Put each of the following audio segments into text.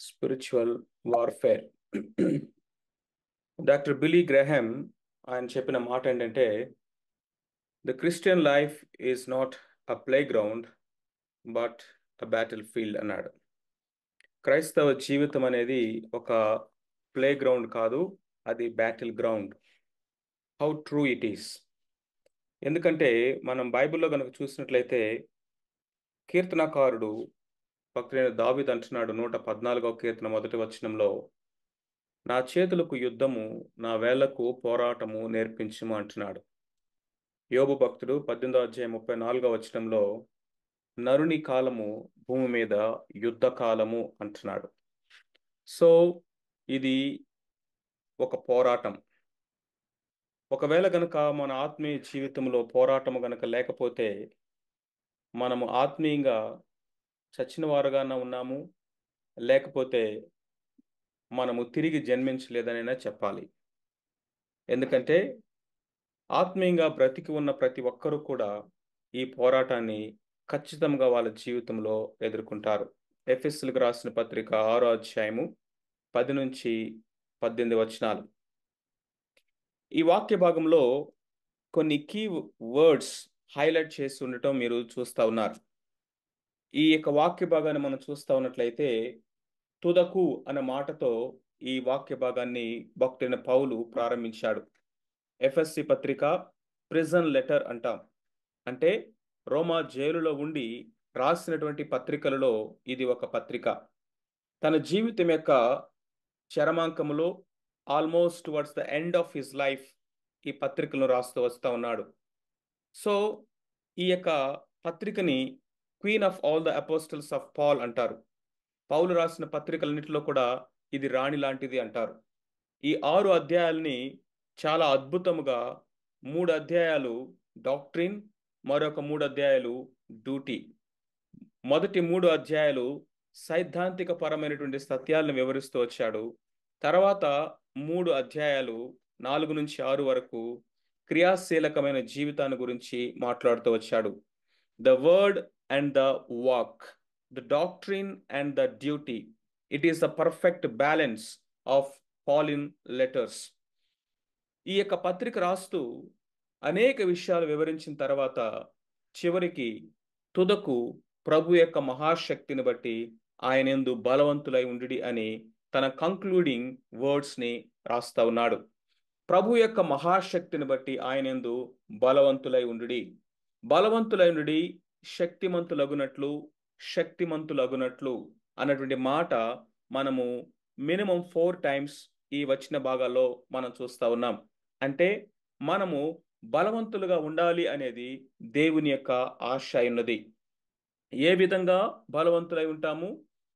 Spiritual warfare. Doctor బిలీ Graham ఆయన చెప్పిన మాట ఏంటంటే, the Christian life is not a play ground but a battle field అన్నాడు. క్రైస్తవ జీవితం అనేది ఒక ప్లే గ్రౌండ్ కాదు, అది battle ground. How true it is. ఎందుకంటే మనం బైబిల్లో కనుక చూసినట్లయితే కీర్తనకారుడు భక్తుడైన దావీదు అంటున్నాడు 114వ కీర్తన మొదటి వచనంలో, నా చేతులకు యుద్ధము, నా వేళ్లకు పోరాటము నేర్పించుము అంటున్నాడు. యోబు భక్తుడు 18వ అధ్యాయం 34వ వచనంలో, నరుని కాలము భూమి మీద యుద్ధ కాలము అంటున్నాడు. సో ఇది ఒక పోరాటం. ఒకవేళ గనక మన ఆత్మీయ జీవితంలో పోరాటము గనక లేకపోతే మనము ఆత్మీయంగా చచ్చిన వారుగానే ఉన్నాము, లేకపోతే మనము తిరిగి జన్మించలేదనైనా చెప్పాలి. ఎందుకంటే ఆత్మీయంగా బ్రతికి ఉన్న ప్రతి ఒక్కరూ కూడా ఈ పోరాటాన్ని ఖచ్చితంగా వాళ్ళ జీవితంలో ఎదుర్కొంటారు. ఎఫెసీయులకు రాసిన పత్రిక 6వ అధ్యాయము 10 నుంచి 18 వచనాలు. ఈ వాక్య భాగంలో కొన్ని కీ వర్డ్స్ హైలైట్ చేసి ఉండటం మీరు చూస్తా ఉన్నారు. ఈ యొక్క వాక్య భాగాన్ని మనం చూస్తా ఉన్నట్లయితే, తుదకు అనే మాటతో ఈ వాక్య భాగాన్ని భక్తుడైన పౌలు ప్రారంభించాడు. ఎఫ్ఎస్సి పత్రిక ప్రిజన్ లెటర్ అంటాం. అంటే రోమా జైలులో ఉండి రాసినటువంటి పత్రికలలో ఇది ఒక పత్రిక. తన జీవితం యొక్క చరమాంకములో almost towards the end of his life ఈ పత్రికలను రాస్తూ వస్తూ ఉన్నాడు. సో ఈ యొక్క పత్రికని queen of all the apostles of Paul అంటారు. పౌలు రాసిన పత్రికలన్నింటిలో కూడా ఇది రాణి లాంటిది అంటారు. ఈ 6 అధ్యాయాలని చాలా అద్భుతముగా 3 అధ్యాయాలు డాక్ట్రిన్, మరొక 3 అధ్యాయాలు డ్యూటీ. మొదటి 3 అధ్యాయాలు సైద్ధాంతిక పరమైనటువంటి సత్యాలను వివరిస్తూ వచ్చాడు. తర్వాత 3 అధ్యాయాలు 4 నుంచి 6 వరకు క్రియాశీలకమైన జీవితాన్ని గురించి మాట్లాడుతూ వచ్చాడు. The word and the walk, the doctrine and the duty, it is the perfect balance of pollen letters. ఈ యొక్క పత్రిక రాస్తూ అనేక విషయాలు వివరించిన తర్వాత చివరికి తుదకు ప్రభు యొక్క మహాశక్తిని బట్టి ఆయన యందు బలవంతులై ఉండుడి అని తన కంక్లూడింగ్ వర్డ్స్ని రాస్తా ఉన్నాడు. ప్రభు యొక్క మహాశక్తిని బట్టి ఆయన యందు బలవంతులై ఉండుడి. బలవంతులై ఉండుడి, శక్తిమంతులగునట్లు, శక్తిమంతులగునట్లు అన్నటువంటి మాట మనము మినిమం 4 టైమ్స్ ఈ వచ్చిన భాగాల్లో మనం చూస్తా ఉన్నాం. అంటే మనము బలవంతులుగా ఉండాలి అనేది దేవుని యొక్క ఆశ ఉన్నది. ఏ విధంగా బలవంతులై ఉంటాము?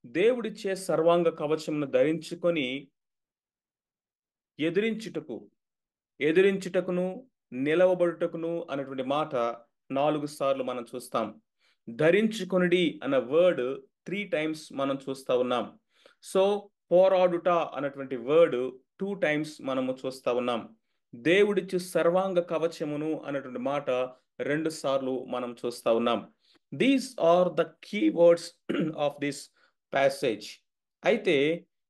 దేవుడిచ్చే సర్వాంగ కవచమును ధరించుకొని ఎదిరించుటకును నిలవబడుటకును అన్నటువంటి మాట 4 సార్లు మనం చూస్తాం. ధరించుకొనిడి అన్న వర్డ్ 3 టైమ్స్ మనం చూస్తా ఉన్నాం. సో పోరాడుట అన్నటువంటి వర్డ్ 2 టైమ్స్ మనము చూస్తా ఉన్నాం. దేవుడిచ్చు సర్వాంగ కవచమును అన్నటువంటి మాట 2 సార్లు మనం చూస్తా ఉన్నాం. These are the key words of this passage. అయితే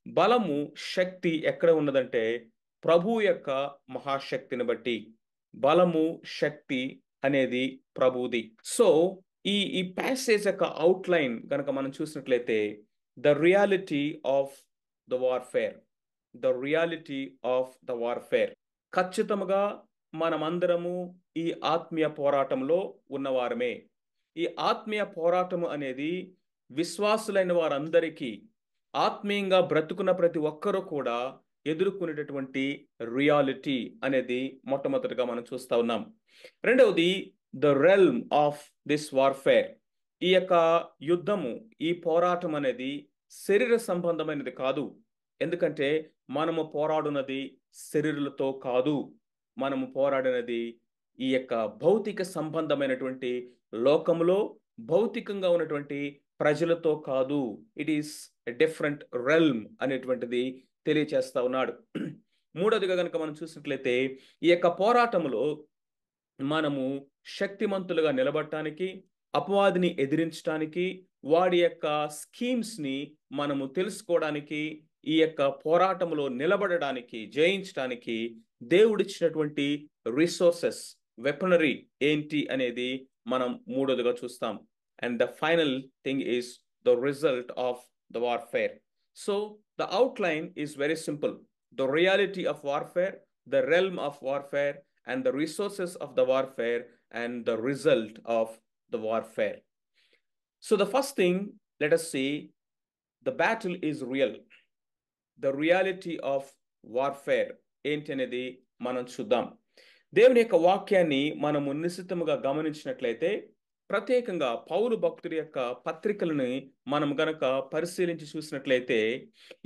బలము, శక్తి ఎక్కడ ఉన్నదంటే ప్రభు యొక్క మహాశక్తిని బట్టి. బలము, శక్తి అనేది ప్రభువుది. సో ఈ ప్యాసేజ్ యొక్క అవుట్లైన్ కనుక మనం చూసినట్లయితే, the reality of the warfare, the reality of the warfare. ఖచ్చితంగా మనమందరము ఈ ఆత్మీయ పోరాటంలో ఉన్నవారమే. ఈ ఆత్మీయ పోరాటము అనేది విశ్వాసులైన వారందరికీ, ఆత్మీయంగా బ్రతుకున్న ప్రతి ఒక్కరూ కూడా ఎదుర్కొనేటటువంటి రియాలిటీ అనేది మొట్టమొదటిగా మనం చూస్తా ఉన్నాం. రెండవది, the realm of this warfare. ఈ యొక్క యుద్ధము, ఈ పోరాటం అనేది శరీర సంబంధమైనది కాదు. ఎందుకంటే మనము పోరాడున్నది శరీరులతో కాదు. మనము పోరాడినది ఈ యొక్క భౌతిక సంబంధమైనటువంటి లోకములో భౌతికంగా ఉన్నటువంటి ప్రజలతో కాదు. It is a different realm అనేటువంటిది తెలియచేస్తా ఉన్నాడు. మూడోదిగా కనుక మనం చూసినట్లయితే, ఈ యొక్క పోరాటములో మనము శక్తిమంతులుగా నిలబడటానికి, అపవాదిని ఎదిరించడానికి, వాడి యొక్క స్కీమ్స్ని మనము తెలుసుకోవడానికి, ఈ యొక్క పోరాటంలో నిలబడడానికి, జయించడానికి దేవుడిచ్చినటువంటి రిసోర్సెస్, వెపనరీ ఏంటి అనేది మనం మూడోదిగా చూస్తాం. And the final thing is the result of the warfare. So the outline is very simple. The reality of warfare, the realm of warfare, and the resources of the warfare, and the result of the warfare. So the first thing, let us see, the battle is real. The reality of warfare ఏంటి అనేది మనం చూద్దాం. దేవుని యొక్క వాక్యాన్ని మనము నిశ్చితముగా గమనించినట్లయితే, ప్రత్యేకంగా పౌలు భక్తుడి యొక్క పత్రికలని మనం గనక పరిశీలించి చూసినట్లయితే,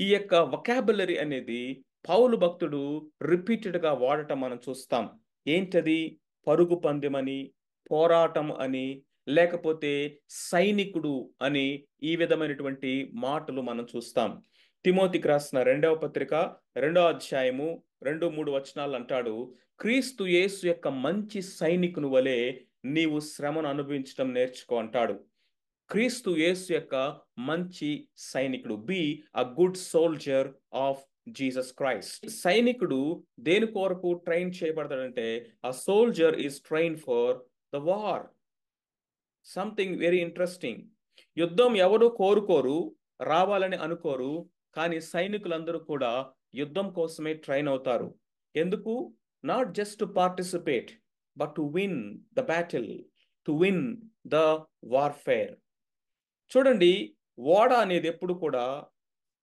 ఈ యొక్క వొకాబులరీ అనేది పౌలు భక్తుడు రిపీటెడ్గా వాడటం మనం చూస్తాం. ఏంటది? పరుగు పందెమని, పోరాటం అని, లేకపోతే సైనికుడు అని, ఈ విధమైనటువంటి మాటలు మనం చూస్తాం. తిమోతికి రాసిన 2వ పత్రిక 2వ అధ్యాయము 2-3 వచనాలు అంటాడు, క్రీస్తు యేసు యొక్క మంచి సైనికుని వలె నీవు శ్రమను అనుభవించడం నేర్చుకో అంటాడు. క్రీస్తు యేసు యొక్క మంచి సైనికుడు. Be a good soldier of Jesus Christ. సైనికుడు దేని కొరకు ట్రైన్ చేయబడతాడంటే, a soldier is trained for the war. Something very interesting. యుద్ధం ఎవరు కోరుకోరు, రావాలని అనుకోరు, కానీ సైనికులందరూ కూడా యుద్ధం కోసమే ట్రైన్ అవుతారు. ఎందుకు? Not just to participate, but to win the battle, to win the warfare. చూడండి, ఓడ అనేది ఎప్పుడు కూడా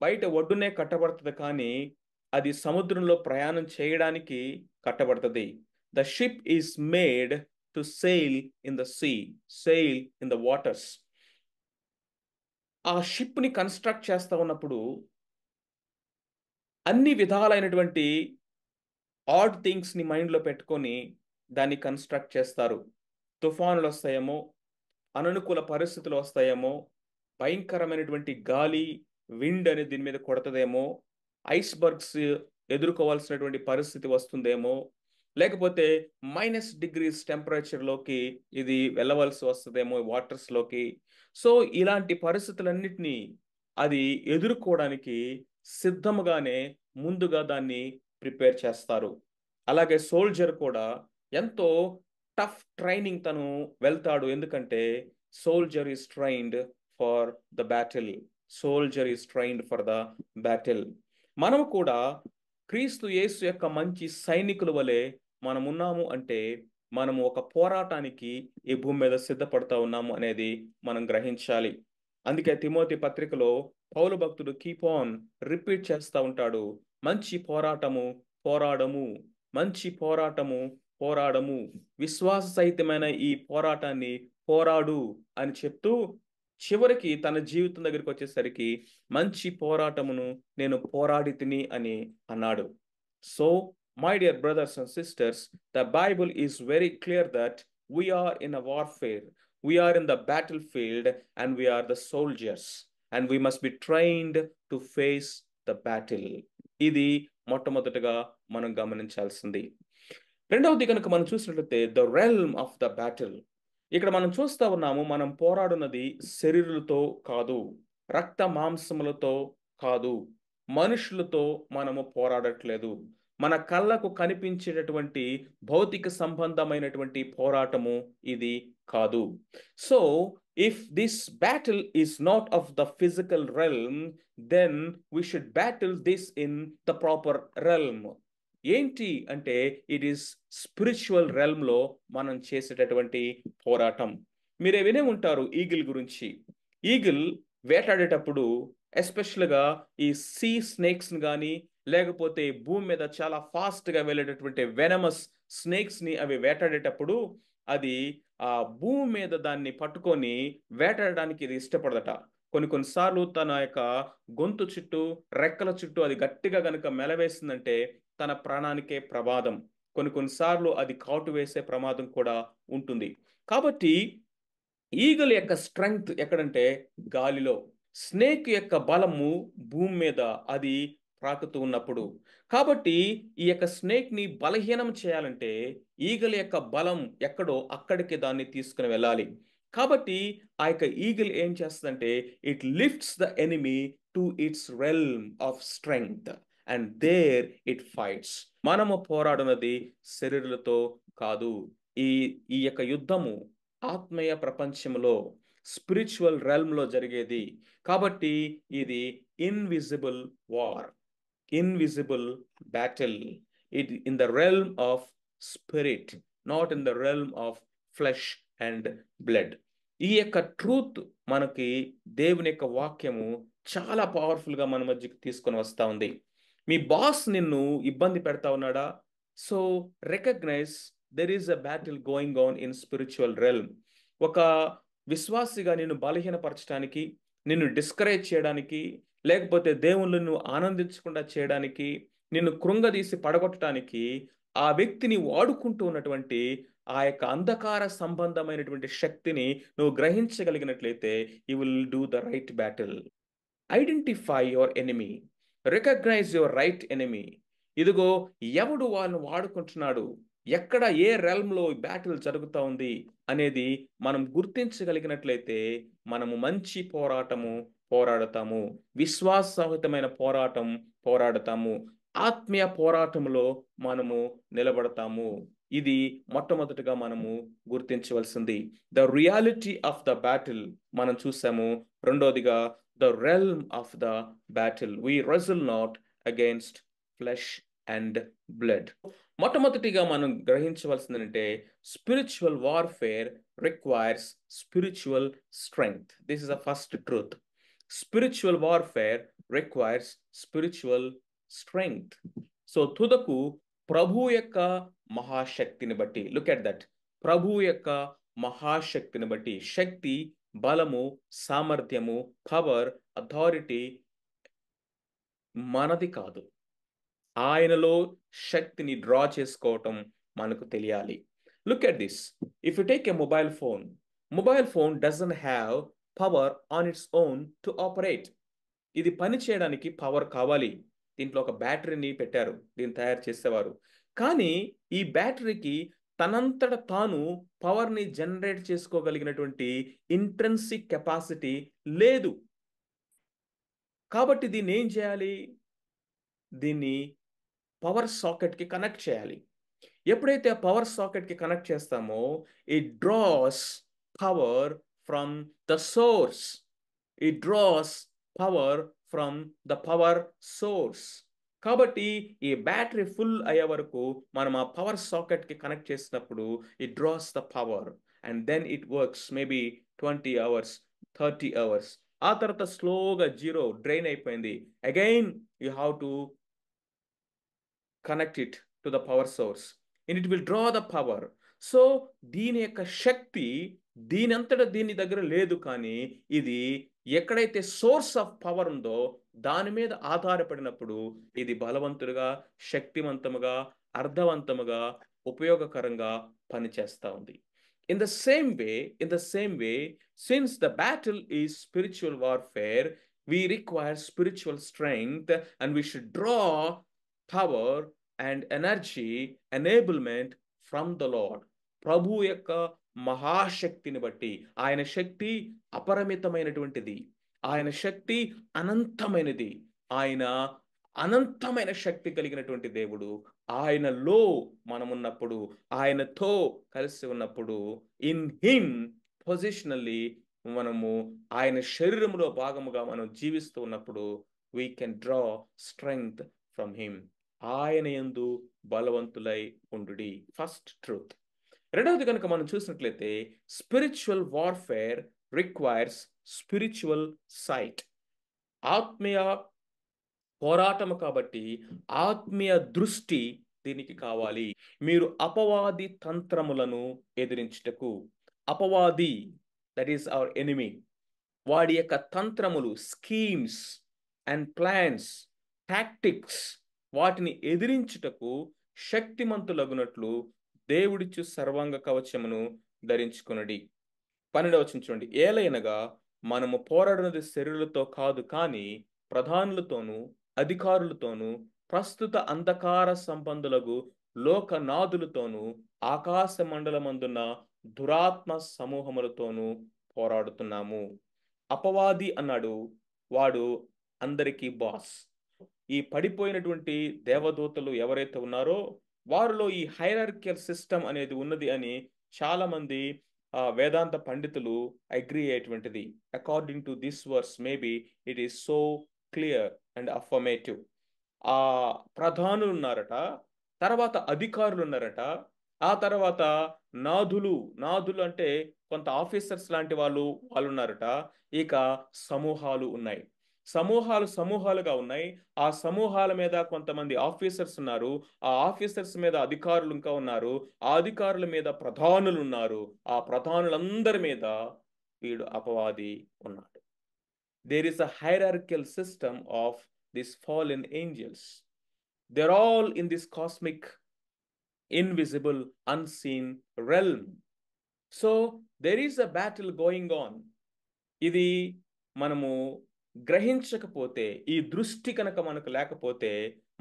బయట ఒడ్డునే కట్టబడుతుంది, కానీ అది సముద్రంలో ప్రయాణం చేయడానికి కట్టబడుతుంది. The ship is made to sail in the sea, sail in the waters. ఆ షిప్ని కన్స్ట్రక్ట్ చేస్తా ఉన్నప్పుడు అన్ని విధాలైనటువంటి ఆడ్ థింగ్స్ని మైండ్లో పెట్టుకొని దాన్ని కన్స్ట్రక్ట్ చేస్తారు. తుఫానులు వస్తాయేమో, అననుకూల పరిస్థితులు వస్తాయేమో, భయంకరమైనటువంటి గాలి, విండ్ అనేది దీని మీద కొడతదేమో, ఐస్బర్గ్స్ ఎదుర్కోవాల్సినటువంటి పరిస్థితి వస్తుందేమో, లేకపోతే -డిగ్రీస్ టెంపరేచర్లోకి ఇది వెళ్ళవలసి వస్తుందేమో వాటర్స్లోకి. సో ఇలాంటి పరిస్థితులన్నిటినీ అది ఎదుర్కోవడానికి సిద్ధముగానే ముందుగా దాన్ని ప్రిపేర్ చేస్తారు. అలాగే సోల్జర్ కూడా ఎంతో టఫ్ ట్రైనింగ్ తను వెళ్తాడు. ఎందుకంటే soldier is trained for the battle. Soldier is trained for the battle. మనము కూడా క్రీస్తు యేసు యొక్క మంచి సైనికుల వలె మనమున్నాము అంటే, మనము ఒక పోరాటానికి ఈ భూమి మీద సిద్ధపడతా ఉన్నాము అనేది మనం గ్రహించాలి. అందుకే తిమోతి పత్రికలో పౌలు భక్తుడు కీప్ ఆన్ రిపీట్ చేస్తూ ఉంటాడు, మంచి పోరాటము పోరాడము, మంచి పోరాటము పోరాడము, విశ్వాస సహితమైన ఈ పోరాటాన్ని పోరాడు అని చెప్తూ, చివరికి తన జీవితం దగ్గరికి వచ్చేసరికి మంచి పోరాటమును నేను పోరాడి తిని అని అన్నాడు. So my dear brothers and sisters, the Bible is very clear that we are in a warfare, we are in the battlefield, and we are the soldiers, and we must be trained to face the battle. ఇది మొట్టమొదటిగా మనం గమనించాల్సింది. రెండవది కనుక మనం చూసినట్లయితే the realm of the battle. ఇక్కడ మనం చూస్తా ఉన్నాము, మనం పోరాడున్నది శరీరులతో కాదు, రక్త మాంసములతో కాదు, మనుషులతో మనము పోరాడట్లేదు. మన కళ్ళకు కనిపించేటటువంటి భౌతిక సంబంధమైనటువంటి పోరాటము ఇది కాదు. So if this battle is not of the physical realm, then we should battle this in the proper realm. ఏంటి అంటే, ఇట్ ఈస్ స్పిరిచువల్ రెల్మ్లో మనం చేసేటటువంటి పోరాటం. మీరే వినే ఉంటారు ఈగిల్ గురించి. ఈగిల్ వేటాడేటప్పుడు ఎస్పెషల్గా ఈ సీ స్నేక్స్ని కానీ, లేకపోతే భూమి మీద చాలా ఫాస్ట్గా వెళ్ళేటటువంటి వెనమస్ స్నేక్స్ని అవి వేటాడేటప్పుడు అది ఆ భూమి మీద దాన్ని పట్టుకొని వేటాడడానికి ఇది ఇష్టపడదట. కొన్నిసార్లు తన యొక్క గొంతు చుట్టూ, రెక్కల చుట్టూ అది గట్టిగా కనుక మెలవేసిందంటే తన ప్రాణానికే ప్రమాదం. కొన్నిసార్లు అది కాటు వేసే ప్రమాదం కూడా ఉంటుంది. కాబట్టి ఈగల్ యొక్క స్ట్రెంగ్త్ ఎక్కడంటే గాలిలో, స్నేక్ యొక్క బలము భూమి మీద అది ప్రాకుతూ ఉన్నప్పుడు. కాబట్టి ఈ యొక్క స్నేక్ని బలహీనం చేయాలంటే ఈగల యొక్క బలం ఎక్కడో అక్కడికి దాన్ని తీసుకుని వెళ్ళాలి. కాబట్టి ఆ యొక్క ఈగిల్ ఏం చేస్తుందంటే it lifts the enemy to its realm of strength and there it fights. మనము పోరాడునది శరీరులతో కాదు. ఈ ఈ యొక్క యుద్ధము ఆత్మీయ ప్రపంచంలో స్పిరిచువల్ రెల్మ్ లో జరిగేది. కాబట్టి ఇది invisible war, invisible battle. It in the realm of spirit, not in the realm of flesh and blood. ఈ యొక్క ట్రూత్ మనకి దేవుని యొక్క వాక్యము చాలా పవర్ఫుల్ గా మన మధ్యకి తీసుకొని వస్తా ఉంది. మీ బాస్ నిన్ను ఇబ్బంది పెడతా ఉన్నాడా? So recognize there is a battle going on in spiritual realm. ఒక విశ్వాసిగా నిన్ను బలహీనపరచడానికి, నిన్ను డిస్కరేజ్ చేయడానికి, లేకపోతే దేవుళ్ళు నువ్వు ఆనందించకుండా చేయడానికి, నిన్ను కృంగదీసి పడగొట్టడానికి ఆ వ్యక్తిని వాడుకుంటూ ఉన్నటువంటి ఆ యొక్క అంధకార సంబంధమైనటువంటి శక్తిని నువ్వు గ్రహించగలిగినట్లయితే you will do the right battle. Identify your enemy, recognise your right enemy. ఇదిగో ఎవడు వాళ్ళని వాడుకుంటున్నాడు, ఎక్కడ ఏ రెల్మ్లో బ్యాటిల్ జరుగుతూ ఉంది అనేది మనం గుర్తించగలిగినట్లయితే మనము మంచి పోరాటము పోరాడతాము, విశ్వాసహితమైన పోరాటం పోరాడతాము, ఆత్మీయ పోరాటంలో మనము నిలబడతాము. ఇది మొట్టమొదటిగా మనము గుర్తించవలసింది. The reality of the battle మనం చూసాము. రెండోదిగా the realm of the battle, we wrestle not against flesh and blood. మొట్టమొదటిగా మనం గ్రహించవలసింది అంటే spiritual warfare requires spiritual strength. This is the first truth. Spiritual warfare requires spiritual strength. So తుదకు ప్రభు యొక్క మహాశక్తిని బట్టి, లుక్ ఎట్ దట్, ప్రభు యొక్క మహాశక్తిని బట్టి, శక్తి, బలము, సామర్థ్యము, పవర్, అథారిటీ మనది కాదు. ఆయనలో శక్తిని డ్రా చేసుకోవటం మనకు తెలియాలి. Look at this, if you take a mobile phone doesn't have power on its own to operate. ఇది పని చేయడానికి పవర్ కావాలి. దీంట్లో ఒక బ్యాటరీని పెట్టారు దీన్ని తయారు చేసేవారు. కానీ ఈ బ్యాటరీకి తనంతట తాను పవర్ని జనరేట్ చేసుకోగలిగినటువంటి ఇంట్రెన్సిక్ కెపాసిటీ లేదు. కాబట్టి దీన్ని ఏం చేయాలి? దీన్ని పవర్ సాకెట్కి కనెక్ట్ చేయాలి. ఎప్పుడైతే పవర్ సాకెట్కి కనెక్ట్ చేస్తామో it draws power from the source. It draws power from the power source. కాబట్టి ఈ బ్యాటరీ ఫుల్ అయ్యే వరకు మనం ఆ పవర్ సాకెట్కి కనెక్ట్ చేసినప్పుడు it draws the power and then it works maybe 20 hours 30 hours. ఆ తర్వాత స్లోగా జీరో డ్రైన్ అయిపోయింది. Again you have to connect it to the power source and it will draw the power. So దీని యొక్క శక్తి దీని అంతటా దీని దగ్గర లేదు. కానీ ఇది ఎక్కడైతే సోర్స్ ఆఫ్ పవర్ ఉందో దాని మీద ఆధారపడినప్పుడు ఇది బలవంతుడుగా, శక్తివంతముగా, అర్థవంతముగా, ఉపయోగకరంగా పనిచేస్తూ ఉంది. In the same way, since the battle is spiritual warfare, we require spiritual strength and we should draw power and energy, enablement from the Lord. ప్రభు యొక్క మహాశక్తిని బట్టి, ఆయన శక్తి అపరిమితమైనటువంటిది, ఆయన శక్తి అనంతమైనది, ఆయన అనంతమైన శక్తి కలిగినటువంటి దేవుడు. ఆయనలో మనమున్నప్పుడు, ఆయనతో కలిసి ఉన్నప్పుడు, ఇన్ హిమ్ పొజిషనల్లీ మనము ఆయన శరీరంలో భాగముగా మనం జీవిస్తూ ఉన్నప్పుడు we can draw strength from him. ఆయన యందు బలవంతులై ఉండుడి. First truth. రెండవది కనుక మనం చూసినట్లయితే spiritual warfare requires spiritual sight. ఆత్మీయ పోరాటము కాబట్టి ఆత్మీయ దృష్టి దీనికి కావాలి. మీరు అపవాది తంత్రములను ఎదిరించుటకు, అపవాది దట్ ఈస్ అవర్ ఎనిమీ, వాడి యొక్క తంత్రములు, స్కీమ్స్ అండ్ ప్లాన్స్, టాక్టిక్స్, వాటిని ఎదిరించుటకు శక్తిమంతులగునట్లు దేవుడిచ్చు సర్వాంగ కవచమును ధరించుకొనుడి. 12వ వచనం చూడండి. ఏలయనగా మనము పోరాడినది శరీరులతో కాదు, కానీ ప్రధానులతోనూ అధికారులతోనూ ప్రస్తుత అంధకార సంబంధులకు లోకనాథులతోనూ ఆకాశ మండలమందున్న దురాత్మ సమూహములతోనూ పోరాడుతున్నాము. అపవాది అన్నాడు, వాడు అందరికీ బాస్. ఈ పడిపోయినటువంటి దేవదూతలు ఎవరైతే ఉన్నారో వారిలో ఈ హైరార్కియల్ సిస్టమ్ అనేది ఉన్నది అని చాలా మంది వేదాంత పండితులు అగ్రీ అయ్యేటువంటిది. According to this verse maybe it is so clear and affirmative. ఆ ప్రధానులు ఉన్నారట, తర్వాత అధికారులు ఉన్నారట, ఆ తర్వాత నాదులు, నాదులు అంటే కొంత ఆఫీసర్స్ లాంటి వాళ్ళు ఉన్నారట. ఇక సమూహాలు ఉన్నాయి. సమూహాలు సమూహాలుగా ఉన్నాయి. ఆ సమూహాల మీద కొంతమంది ఆఫీసర్స్ ఉన్నారు. ఆ ఆఫీసర్స్ మీద అధికారులు ఇంకా ఉన్నారు. ఆ అధికారుల మీద ప్రధానులు ఉన్నారు. ఆ ప్రధానులందరి మీద వీడు అపవాది ఉన్నాడు. There is a hierarchical system of these fallen angels. They're all in this cosmic, invisible, unseen realm. So there is a battle going on. ఇది మనము గ్రహించకపోతే, ఈ దృష్టి కనుక మనకు లేకపోతే,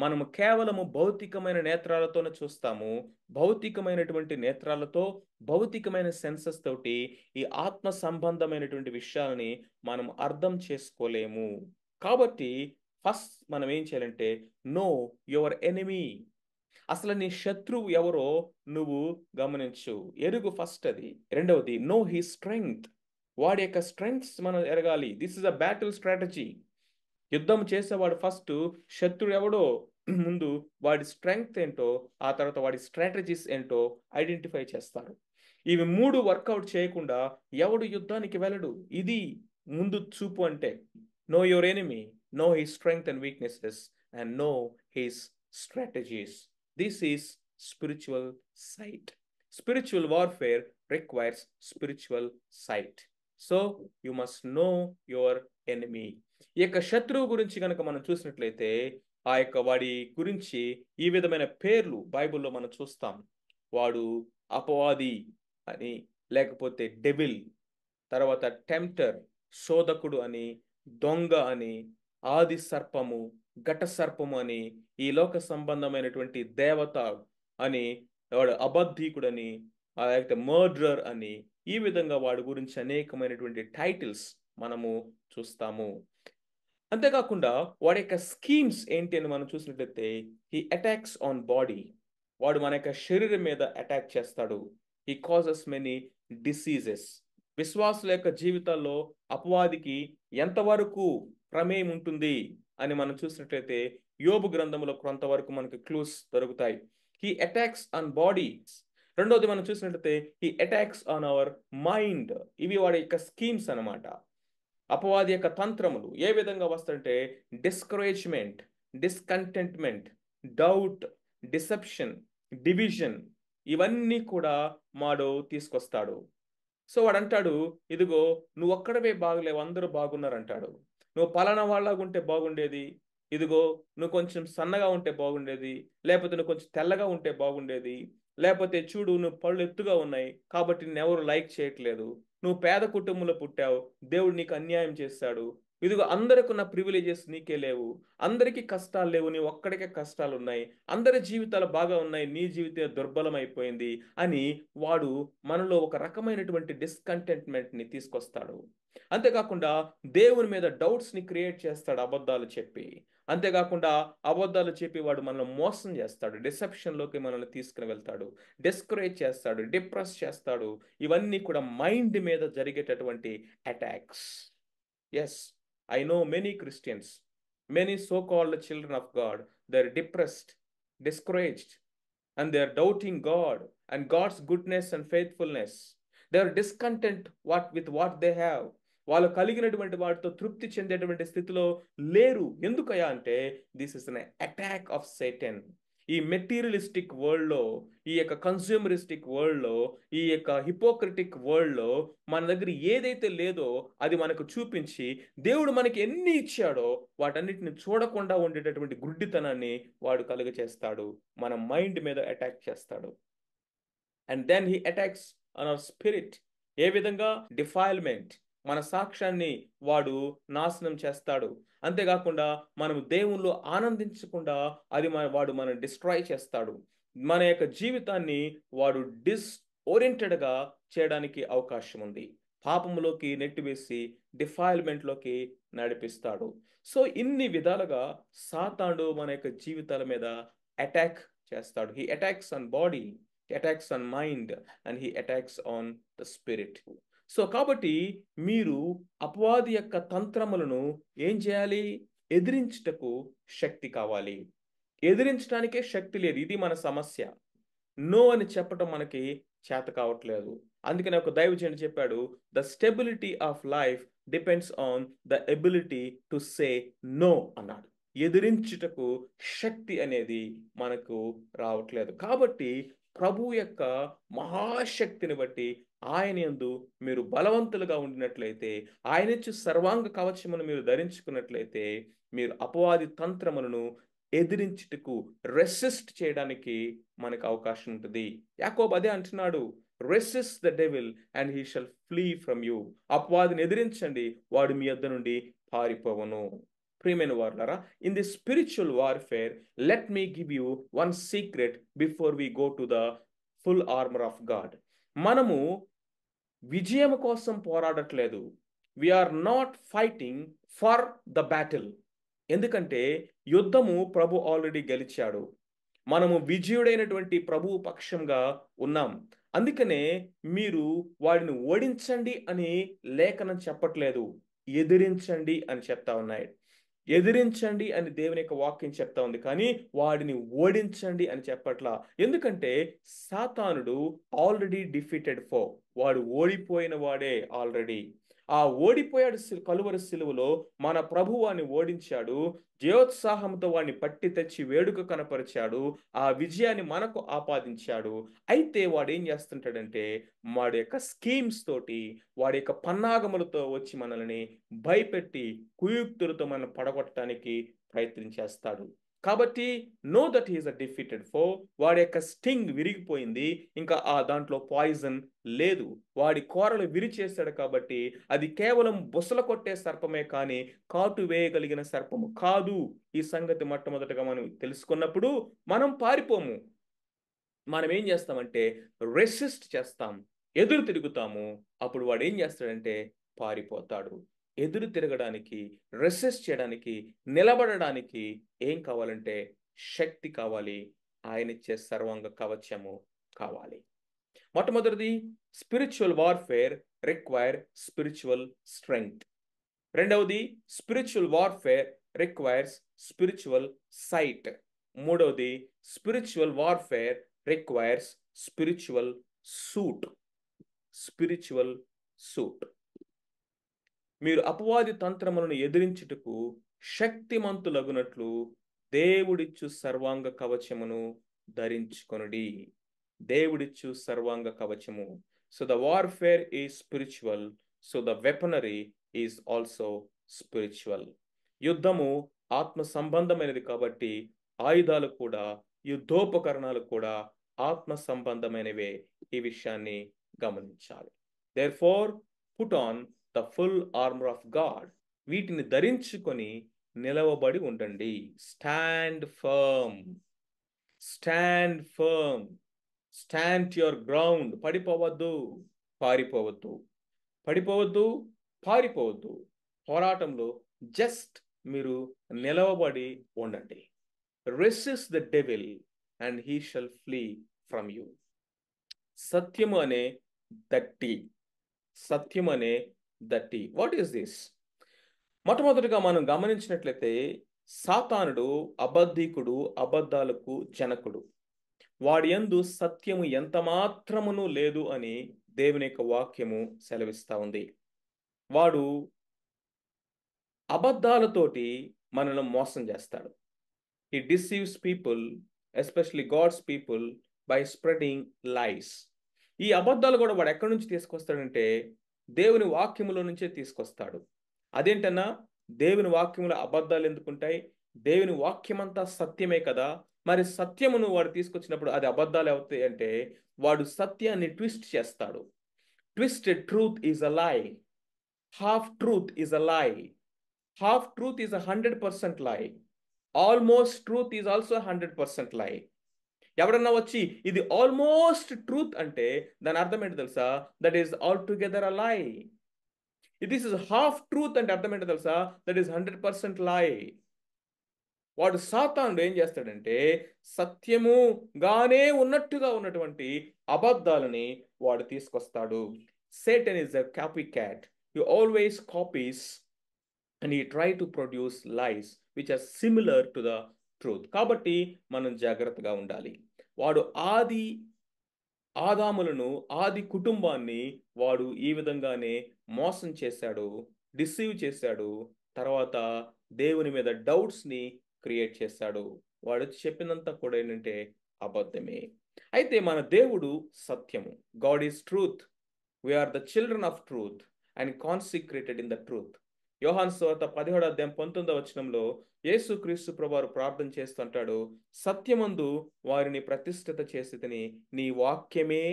మనము కేవలము భౌతికమైన నేత్రాలతోనే చూస్తాము. భౌతికమైనటువంటి నేత్రాలతో, భౌతికమైన సెన్సెస్ తోటి ఈ ఆత్మ సంబంధమైనటువంటి విషయాలని మనం అర్థం చేసుకోలేము. కాబట్టి ఫస్ట్ మనం ఏం చేయాలంటే, నో యువర్ ఎనిమీ. అసలు నీ శత్రువు ఎవరో నువ్వు గమనించు, ఎరుగు ఫస్ట్. అది రెండవది, నో హీ స్ట్రెంగ్త్. వాడి యొక్క స్ట్రెంగ్స్ మనం ఎరగాలి. This is a battle strategy. యుద్ధం చేసేవాడు ఫస్ట్ శత్రుడు ఎవడో ముందు వాడి స్ట్రెంగ్త్ ఏంటో, ఆ తర్వాత వాడి స్ట్రాటజీస్ ఏంటో ఐడెంటిఫై చేస్తారు. ఇవి మూడు వర్కౌట్ చేయకుండా ఎవడు యుద్ధానికి వెళ్ళడు. ఇది ముందు చూపు అంటే. Know your enemy, know his strength and weaknesses, and know his strategies. This is spiritual sight. Spiritual warfare requires spiritual sight. So you must know your enemy. ఈ యొక్క శత్రువు గురించి కనుక మనం చూసినట్లయితే, ఆ యొక్క వాడి గురించి ఈ విధమైన పేర్లు బైబిల్లో మనం చూస్తాం. వాడు అపవాది అని, లేకపోతే డెవిల్, తర్వాత టెంప్టర్, శోధకుడు అని, దొంగ అని, ఆది సర్పము, ఘట సర్పము అని, ఈ లోక సంబంధమైనటువంటి దేవత అని, వాడు అబద్ధీకుడని, లేకపోతే మర్డరర్ అని, ఈ విధంగా వాడి గురించి అనేకమైనటువంటి టైటిల్స్ మనము చూస్తాము. అంతేకాకుండా వాడి యొక్క స్కీమ్స్ ఏంటి అని మనం చూసినట్లయితే, హీ అటాక్స్ ఆన్ బాడీ. వాడు మన యొక్క శరీరం మీద అటాక్ చేస్తాడు. He causes many diseases. విశ్వాసుల యొక్క జీవితాల్లో అపవాదికి ఎంతవరకు ప్రమేయం ఉంటుంది అని మనం చూసినట్లయితే, యోబు గ్రంథంలో కొంతవరకు మనకు క్లూస్ దొరుకుతాయి. He attacks on body. రెండోది మనం చూసినట్లయితే, he attacks on our mind. ఇవి వాడి యొక్క స్కీమ్స్ అన్నమాట. అపవాది యొక్క తంత్రములు ఏ విధంగా వస్తాయంటే, discouragement, discontentment, doubt, deception, division, ఇవన్నీ కూడా వాడు తీసుకొస్తాడు. సో వాడు అంటాడు, ఇదిగో నువ్వు ఒక్కడవే బాగలేవు, అందరూ బాగున్నారు అంటాడు. నువ్వు పలానా వాళ్ళగా ఉంటే బాగుండేది, ఇదిగో నువ్వు కొంచెం సన్నగా ఉంటే బాగుండేది, లేకపోతే నువ్వు కొంచెం తెల్లగా ఉంటే బాగుండేది, లేకపోతే చూడు నువ్వు పళ్ళు ఎత్తుగా ఉన్నాయి కాబట్టి నిన్నెవరు లైక్ చేయట్లేదు, నువ్వు పేద కుటుంబంలో పుట్టావు, దేవుడు నీకు అన్యాయం చేస్తాడు, ఇదిగో అందరికి ఉన్న ప్రివిలేజెస్ నీకే లేవు, అందరికీ కష్టాలు లేవు, నీ ఒక్కడికే కష్టాలు ఉన్నాయి, అందరి జీవితాలు బాగా ఉన్నాయి, నీ జీవితం దుర్బలమైపోయింది అని వాడు మనలో ఒక రకమైనటువంటి డిస్కంటెంట్మెంట్ని తీసుకొస్తాడు. అంతేకాకుండా దేవుని మీద డౌట్స్ని క్రియేట్ చేస్తాడు అబద్ధాలు చెప్పి. అంతేకాకుండా అబద్ధాలు చెప్పి వాడు మనల్ని మోసం చేస్తాడు, డిసెప్షన్లోకి మనల్ని తీసుకుని వెళ్తాడు, డిస్కరేజ్ చేస్తాడు, డిప్రెస్ చేస్తాడు. ఇవన్నీ కూడా మైండ్ మీద జరిగేటటువంటి attacks. Yes, I know many Christians, many so called children of God, they are depressed, discouraged, and they are doubting God and God's goodness and faithfulness. They are discontent with what they have. వాళ్ళు కలిగినటువంటి వాటితో తృప్తి చెందేటువంటి స్థితిలో లేరు. ఎందుకయ్యా అంటే, this is an attack of Satan. ఈ materialistic వరల్డ్లో, ఈ యొక్క కన్స్యూమరిస్టిక్ వరల్డ్లో, ఈ యొక్క హిపోక్రటిక్ వరల్డ్లో మన దగ్గర ఏదైతే లేదో అది మనకు చూపించి, దేవుడు మనకి ఎన్ని ఇచ్చాడో వాటన్నిటిని చూడకుండా ఉండేటటువంటి గుడ్డితనాన్ని వాడు కలుగచేస్తాడు, మన మైండ్ మీద అటాక్ చేస్తాడు. And then he attacks on our spirit. ఏ విధంగా? డిఫైల్మెంట్, మన సాక్ష్యాన్ని వాడు నాశనం చేస్తాడు. అంతేకాకుండా మనం దేవుల్లో ఆనందించకుండా వాడు మనం డిస్ట్రాయ్ చేస్తాడు. మన యొక్క జీవితాన్ని వాడు ఓరియంటెడ్గా చేయడానికి అవకాశం ఉంది. పాపములోకి నెట్టివేసి డిఫైల్మెంట్లోకి నడిపిస్తాడు. సో ఇన్ని విధాలుగా సాతానుడు మన యొక్క జీవితాల మీద అటాక్ చేస్తాడు. He attacks on body, attacks on mind and he attacks on the spirit. So కాబట్టి మీరు అపవాది యొక్క తంత్రములను ఏం చేయాలి? ఎదిరించుటకు శక్తి కావాలి. ఎదిరించడానికే శక్తి లేదు. ఇది మన సమస్య. నో అని చెప్పటం మనకి చేత కావట్లేదు. అందుకని ఒక దైవజనుడు చెప్పాడు, the stability of life depends on the ability to say no అన్నాడు. ఎదిరించుటకు శక్తి అనేది మనకు రావట్లేదు. కాబట్టి ప్రభు యొక్క మహాశక్తిని బట్టి ఆయన యందు మీరు బలవంతులుగా ఉండినట్లయితే, ఆయనిచ్చు సర్వాంగ కవచమును మీరు ధరించుకున్నట్లయితే, మీరు అపవాది తంత్రములను ఎదిరించుటకు రెసిస్ట్ చేయడానికి మనకు అవకాశం ఉంటుంది. యాకోబు అదే అంటున్నాడు, resist the devil and he shall flee from you. అపవాదిని ఎదిరించండి, వాడు మీ యొద్ద నుండి పారిపోవను. ప్రియమైన వారులారా, in the spiritual warfare let me give you one secret before we go to the full armour of God. మనము విజయం కోసం పోరాడట్లేదు. We are not fighting for the battle. ఎందుకంటే యుద్ధము ప్రభు ఆల్రెడీ గెలిచాడు. మనము విజయుడైనటువంటి ప్రభువు పక్షంగా ఉన్నాం. అందుకనే మీరు వాడిని ఓడించండి అని లేఖనం చెప్పట్లేదు, ఎదిరించండి అని చెప్తా ఉన్నాయి. ఎదిరించండి అని దేవుని యొక్క వాక్యం చెప్తా ఉంది, కానీ వాడిని ఓడించండి అని చెప్పట్లా. ఎందుకంటే సాతానుడు ఆల్రెడీ డిఫీటెడ్ ఫో, వాడు ఓడిపోయిన వాడే ఆల్రెడీ. ఆ ఓడిపోయాడు కలువరి సిలువలో మన ప్రభు వాడిని ఓడించాడు. జయోత్సాహంతో వాడిని పట్టి తెచ్చి వేడుక కనపరిచాడు. ఆ విజయాన్ని మనకు ఆపాదించాడు. అయితే వాడు ఏం చేస్తుంటాడంటే వాడి యొక్క స్కీమ్స్ తోటి, వాడి యొక్క పన్నాగములతో వచ్చి మనల్ని భయపెట్టి కుయుక్తులతో మనం పడగొట్టడానికి ప్రయత్నం చేస్తాడు. కాబట్టి know that is a defeated ఫో. వాడి యొక్క స్టింగ్ విరిగిపోయింది, ఇంకా దాంట్లో పాయిజన్ లేదు. వాడి కోరలు విరిచేశాడు కాబట్టి అది కేవలం బుసల కొట్టే సర్పమే కానీ కాటు వేయగలిగిన సర్పము కాదు. ఈ సంగతి మొట్టమొదటగా మనం తెలుసుకున్నప్పుడు మనం పారిపోము. మనం ఏం చేస్తామంటే రెసిస్ట్ చేస్తాం, ఎదురు తిరుగుతాము. అప్పుడు వాడు ఏం చేస్తాడంటే పారిపోతాడు. ఎదురు తిరగడానికి, రెసిస్ట్ చేయడానికి, నిలబడడానికి ఏం కావాలంటే శక్తి కావాలి. ఆయన ఇచ్చే సర్వాంగ కవచము కావాలి. మొట్టమొదటిది, spiritual warfare require spiritual strength. రెండవది, spiritual warfare requires spiritual sight. మూడవది, spiritual warfare requires spiritual suit. Spiritual suit. మీరు అపవాది తంత్రములను ఎదిరించుటకు శక్తిమంతులగునట్లు దేవుడిచ్చు సర్వాంగ కవచమును ధరించుకొనుడి. దేవుడిచ్చు సర్వాంగ కవచము. So the warfare is spiritual, so the weaponry is also spiritual. యుద్ధము ఆత్మ సంబంధమైనది కాబట్టి ఆయుధాలు కూడా, యుద్ధోపకరణాలు కూడా ఆత్మ సంబంధమైనవే. ఈ విషయాన్ని గమనించాలి. Therefore put on the full armour of God. వీటిని ధరించుకొని నిలవబడి ఉండండి. Stand firm, stand firm, stand your ground. పడిపోవద్దు, పారిపోవద్దు. పడిపోవద్దు, పారిపోవద్దు. పోరాటంలో జస్ట్ మీరు నిలవబడి ఉండండి. Resist the devil and he shall flee from you. సత్యము అనే దట్టి, సత్యం అనే దట్టి. What is this? మొట్టమొదటిగా మనం గమనించినట్లయితే సాతానుడు అబద్ధికుడు, అబద్ధాలకు జనకుడు. వాడి యందు సత్యము ఎంత మాత్రమును లేదు అని దేవుని యొక్క వాక్యము సెలవిస్తా ఉంది. వాడు అబద్ధాలతోటి మనల్ని మోసం చేస్తాడు. He deceives people, especially God's people, by spreading lies. ఈ అబద్ధాలు కూడా వాడు ఎక్కడి నుంచి తీసుకొస్తాడంటే దేవుని వాక్యములో నుంచే తీసుకొస్తాడు. అదేంటన్నా, దేవుని వాక్యములో అబద్ధాలు ఎందుకుంటాయి? దేవుని వాక్యమంతా సత్యమే కదా. మరి సత్యమును వాడు తీసుకొచ్చినప్పుడు అది అబద్ధాలు అవుతాయి అంటే వాడు సత్యాన్ని ట్విస్ట్ చేస్తాడు. ట్విస్టెడ్ ట్రూత్ ఈజ్ అ లై, హాఫ్ ట్రూత్ ఈజ్ అ లై, హాఫ్ ట్రూత్ ఈజ్ 100% లై, ఆల్మోస్ట్ ట్రూత్ ఈజ్ ఆల్సో 100% లై. ఎవడన్నా వచ్చి ఇది ఆల్మోస్ట్ ట్రూత్ అంటే దాని అర్థం ఏంటో తెలుసా? దట్ ఈస్ ఆల్ టుగెదర్ అ లై. దిస్ ఇస్ హాఫ్ ట్రూత్ అంటే అర్థం ఏంటో తెలుసా? దట్ ఈస్ 100% లై. వాడు సాతానుడు ఏం చేస్తాడంటే సత్యముగానే ఉన్నట్టుగా ఉన్నటువంటి అబద్ధాలని వాడు తీసుకొస్తాడు. Satan is a copy cat. He always copies and he try to produce lies which are similar to the truth. కాబట్టి మనం జాగ్రత్తగా ఉండాలి. వాడు ఆదాములను, ఆది కుటుంబాన్ని వాడు ఈ విధంగానే మోసం చేశాడు, డిసీవ్ చేశాడు. తర్వాత దేవుని మీద డౌట్స్ని క్రియేట్ చేశాడు. వాడు చెప్పినంత కూడా ఏంటంటే అబద్ధమే. అయితే మన దేవుడు సత్యము. God is truth. We are the children of truth and consecrated in the truth. యోహాను సువార్త 17:19 యేసుక్రీస్తు ప్రభువారు ప్రార్థన చేస్తుంటాడు, సత్యమందు వారిని ప్రతిష్ఠిత చేసి తిని నీ వాక్యమే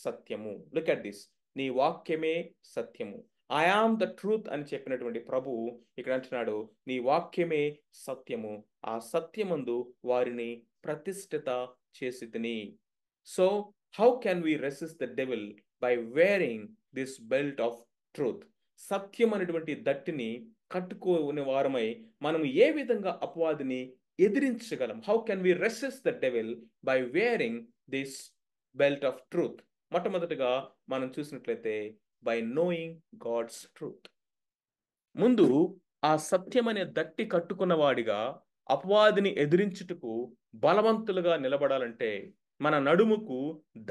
సత్యము. Look at this. నీ వాక్యమే సత్యము. ఐ ఆమ్ ద ట్రూత్ అని చెప్పినటువంటి ప్రభు ఇక్కడ అంటున్నాడు, నీ వాక్యమే సత్యము. ఆ సత్యమందు వారిని ప్రతిష్ఠిత చేసి తిని. So how can we resist the devil? By wearing this belt of truth. సత్యం అనేటువంటి దట్టిని కట్టుకోని వారమై మనం ఏ విధంగా అపవాదిని ఎదిరించగలం? How can we resist the devil by wearing this belt of truth? మొట్టమొదటిగా మనం చూసినట్లయితే బై నోయింగ్ గాడ్స్ ట్రూత్. ముందు ఆ సత్యం అనే దట్టి కట్టుకున్న వాడిగా అపవాదిని ఎదిరించుటకు బలవంతులుగా నిలబడాలంటే మన నడుముకు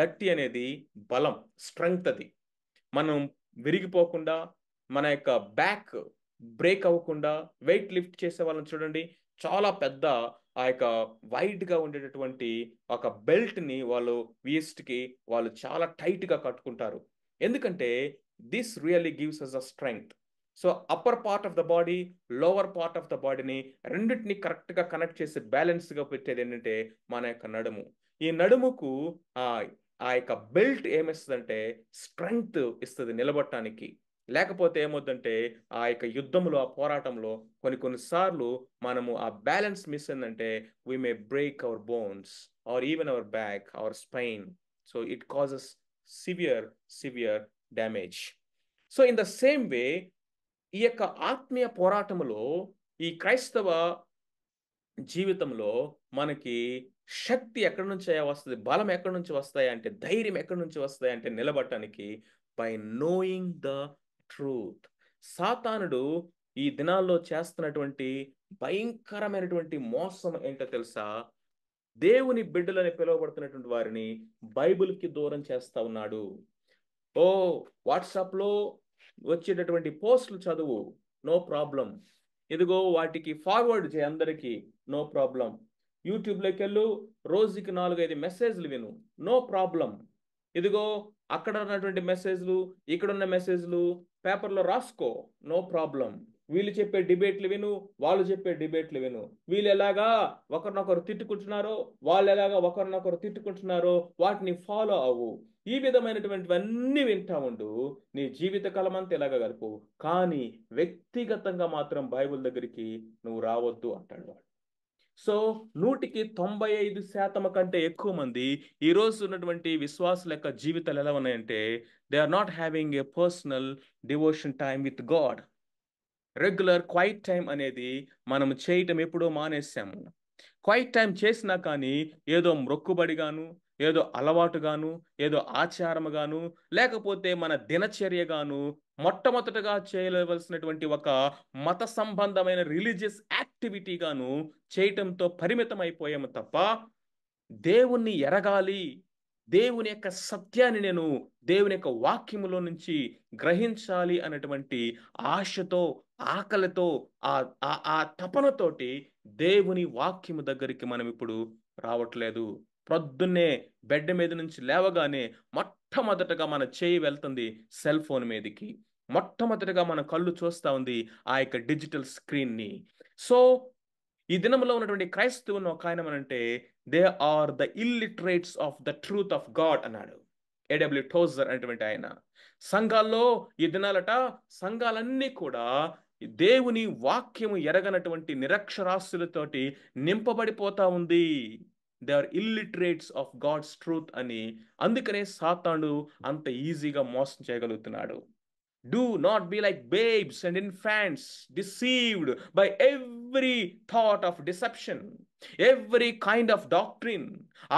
దట్టి అనేది బలం, స్ట్రెంగ్త్. అది మనం విరిగిపోకుండా, మన యొక్క బ్యాక్ బ్రేక్ అవ్వకుండా, వెయిట్ లిఫ్ట్ చేసే వాళ్ళని చూడండి, చాలా పెద్ద ఆ యొక్క వైడ్గా ఉండేటటువంటి ఒక బెల్ట్ని వాళ్ళు వీస్ట్కి వాళ్ళు చాలా టైట్గా కట్టుకుంటారు. ఎందుకంటే this really gives us a strength. So upper part of the body, lower part of the బాడీని రెండింటిని కరెక్ట్గా కనెక్ట్ చేసి బ్యాలెన్స్గా పెట్టేది ఏంటంటే మన యొక్క నడుము. ఈ నడుముకు ఆ ఆ యొక్క బెల్ట్ ఏమిస్తుందంటే స్ట్రెంగ్త్ ఇస్తుంది నిలబడటానికి. లేకపోతే ఏమవుతుందంటే ఆ యొక్క యుద్ధంలో, ఆ పోరాటంలో కొన్నిసార్లు మనము ఆ బ్యాలెన్స్ మిస్ అయిందంటే we may break our bones or even our back, our spine. So it causes severe damage. So in the same way ఈ యొక్క ఆత్మీయ పోరాటంలో, ఈ క్రైస్తవ జీవితంలో మనకి శక్తి ఎక్కడి నుంచి వస్తుంది, బలం ఎక్కడి నుంచి వస్తాయి అంటే, ధైర్యం ఎక్కడి నుంచి వస్తాయి అంటే నిలబడటానికి బై నోయింగ్ ద ట్రూత్. సాతానుడు ఈ దినాల్లో చేస్తున్నటువంటి భయంకరమైనటువంటి మోసం ఏంటో తెలుసా? దేవుని బిడ్డలని పిలువబడుతున్నటువంటి వారిని బైబిల్కి దూరం చేస్తా ఉన్నాడు. ఓ వాట్సాప్లో వచ్చేటటువంటి పోస్టులు చదువు, నో ప్రాబ్లం. ఇదిగో వాటికి ఫార్వర్డ్ చేయి అందరికీ, నో ప్రాబ్లం. యూట్యూబ్లోకి వెళ్ళు, రోజుకి 4-5 మెసేజ్లు విను, నో ప్రాబ్లం. ఇదిగో అక్కడ ఉన్నటువంటి మెసేజ్లు, ఇక్కడున్న మెసేజ్లు పేపర్లో రాసుకో, నో ప్రాబ్లం. వీళ్ళు చెప్పే డిబేట్లు విను, వాళ్ళు చెప్పే డిబేట్లు విను. వీళ్ళు ఎలాగా ఒకరినొకరు తిట్టుకుంటున్నారో, వాళ్ళు ఎలాగా ఒకరినొకరు తిట్టుకుంటున్నారో వాటిని ఫాలో అవ్వు. ఈ విధమైనటువంటివన్నీ వింటా ఉండు, నీ జీవిత కాలం అంతా ఎలాగ గడుపు, కానీ వ్యక్తిగతంగా మాత్రం బైబిల్ దగ్గరికి నువ్వు రావద్దు అంటాడు వాడు. సో 100% కంటే ఎక్కువ మంది ఈ రోజు ఉన్నటువంటి విశ్వాసుల యొక్క జీవితాలు ఎలా ఉన్నాయంటే, they are not having a personal devotion time with God. Regular quiet time అనేది మనం చేయటం ఎప్పుడో మానేసాము. క్వైట్ టైం చేసినా కానీ ఏదో మొక్కుబడిగాను, ఏదో అలవాటుగాను, ఏదో ఆచారముగాను, లేకపోతే మన దినచర్యగాను మొట్టమొదటగా చేయవలసినటువంటి ఒక మత సంబంధమైన రిలీజియస్ యాక్టివిటీగాను చేయటంతో పరిమితం అయిపోయాము తప్ప, దేవుణ్ణి ఎరగాలి, దేవుని యొక్క సత్యాన్ని నేను దేవుని యొక్క వాక్యములో నుంచి గ్రహించాలి అనేటువంటి ఆశతో, ఆకలితో, ఆ ఆ తపనతోటి దేవుని వాక్యము దగ్గరికి మనం ఇప్పుడు రావట్లేదు. ప్రొద్దున్నే బెడ్ మీద నుంచి లేవగానే మొట్టమొదటగా మన చేయి వెళ్తుంది సెల్ ఫోన్ మీదకి. మొట్టమొదటగా మన కళ్ళు చూస్తా ఉంది ఆ యొక్క డిజిటల్ స్క్రీన్ని. సో ఈ దినంలో ఉన్నటువంటి క్రైస్తవుని ఒక ఆయన అంటే they are the illiterates of the truth of God అన్నాడు ఏడబ్ల్యూ టోజర్ అనేటువంటి ఆయన. సంఘాల్లో ఈ దినాలట సంఘాలన్నీ కూడా దేవుని వాక్యము ఎరగనటువంటి నిరక్షరాస్యులతోటి నింపబడిపోతా ఉంది. They are illiterates of God's truth అని. అందుకనే సాతాను అంత ఈజీగా మోసం చేయగలుగుతున్నాడు. Do not be like babes and infants, deceived by every thought of deception, every kind of doctrine.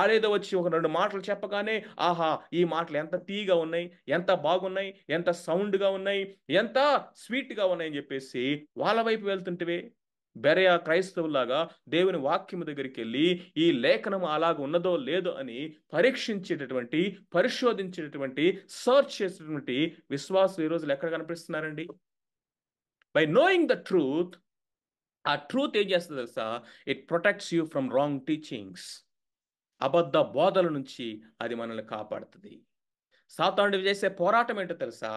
ఆడేదో వచ్చి ఒక రెండు మాటలు చెప్పగానే, ఆహా ఈ మాటలు ఎంత తీగా ఉన్నాయి, ఎంత బాగున్నాయి, ఎంత సౌండ్గా ఉన్నాయి, ఎంత స్వీట్గా ఉన్నాయి అని చెప్పేసి వాళ్ళ వైపు వెళ్తుంటివే. బెరయా క్రైస్తవులాగా దేవుని వాక్యము దగ్గరికి వెళ్ళి ఈ లేఖనం అలాగ ఉన్నదో లేదో అని పరీక్షించేటటువంటి, పరిశోధించేటటువంటి, సర్చ్ చేసేటటువంటి విశ్వాసులు ఈ రోజులు ఎక్కడ కనిపిస్తున్నారండి? బై నోయింగ్ ద ట్రూత్, ఆ ట్రూత్ ఏం చేస్తుంది తెలుసా? It protects you from wrong teachings. అబద్ధ బోధల నుంచి అది మనల్ని కాపాడుతుంది. సాతానుడు చేసే పోరాటం ఏంటో తెలుసా?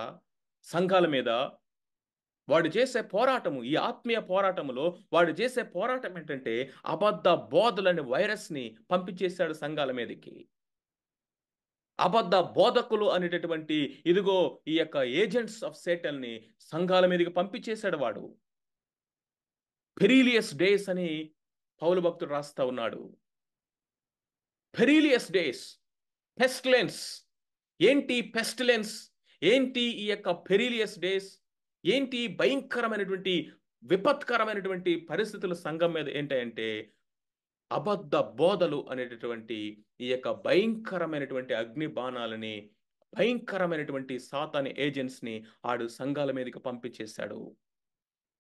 సంఘాల మీద వాడు చేసే పోరాటము, ఈ ఆత్మీయ పోరాటములో వాడు చేసే పోరాటం ఏంటంటే అబద్ధ బోధలని వైరస్ని పంపించేశాడు సంఘాల మీదకి. అబద్ధ బోధకులు అనేటటువంటి ఇదిగో ఈ యొక్క ఏజెంట్స్ ఆఫ్ సేటన్ని సంఘాల మీదకి పంపించేశాడు వాడు. పెరీలియస్ డేస్ అని పౌలు భక్తుడు రాస్తా ఉన్నాడు. పెరీలియస్ డేస్, పెస్టిలెన్స్. ఏంటి పెస్టిలెన్స్? ఏంటి ఈ యొక్క పెరీలియస్ డేస్? ఏంటి భయంకరమైనటువంటి, విపత్కరమైనటువంటి పరిస్థితులు సంఘం మీద ఏంటంటే అబద్ధ బోధలు అనేటటువంటి ఈ యొక్క భయంకరమైనటువంటి అగ్ని బాణాలని, భయంకరమైనటువంటి సాతాని ఏజెంట్స్ని ఆడు సంఘాల మీదకి పంపించేశాడు.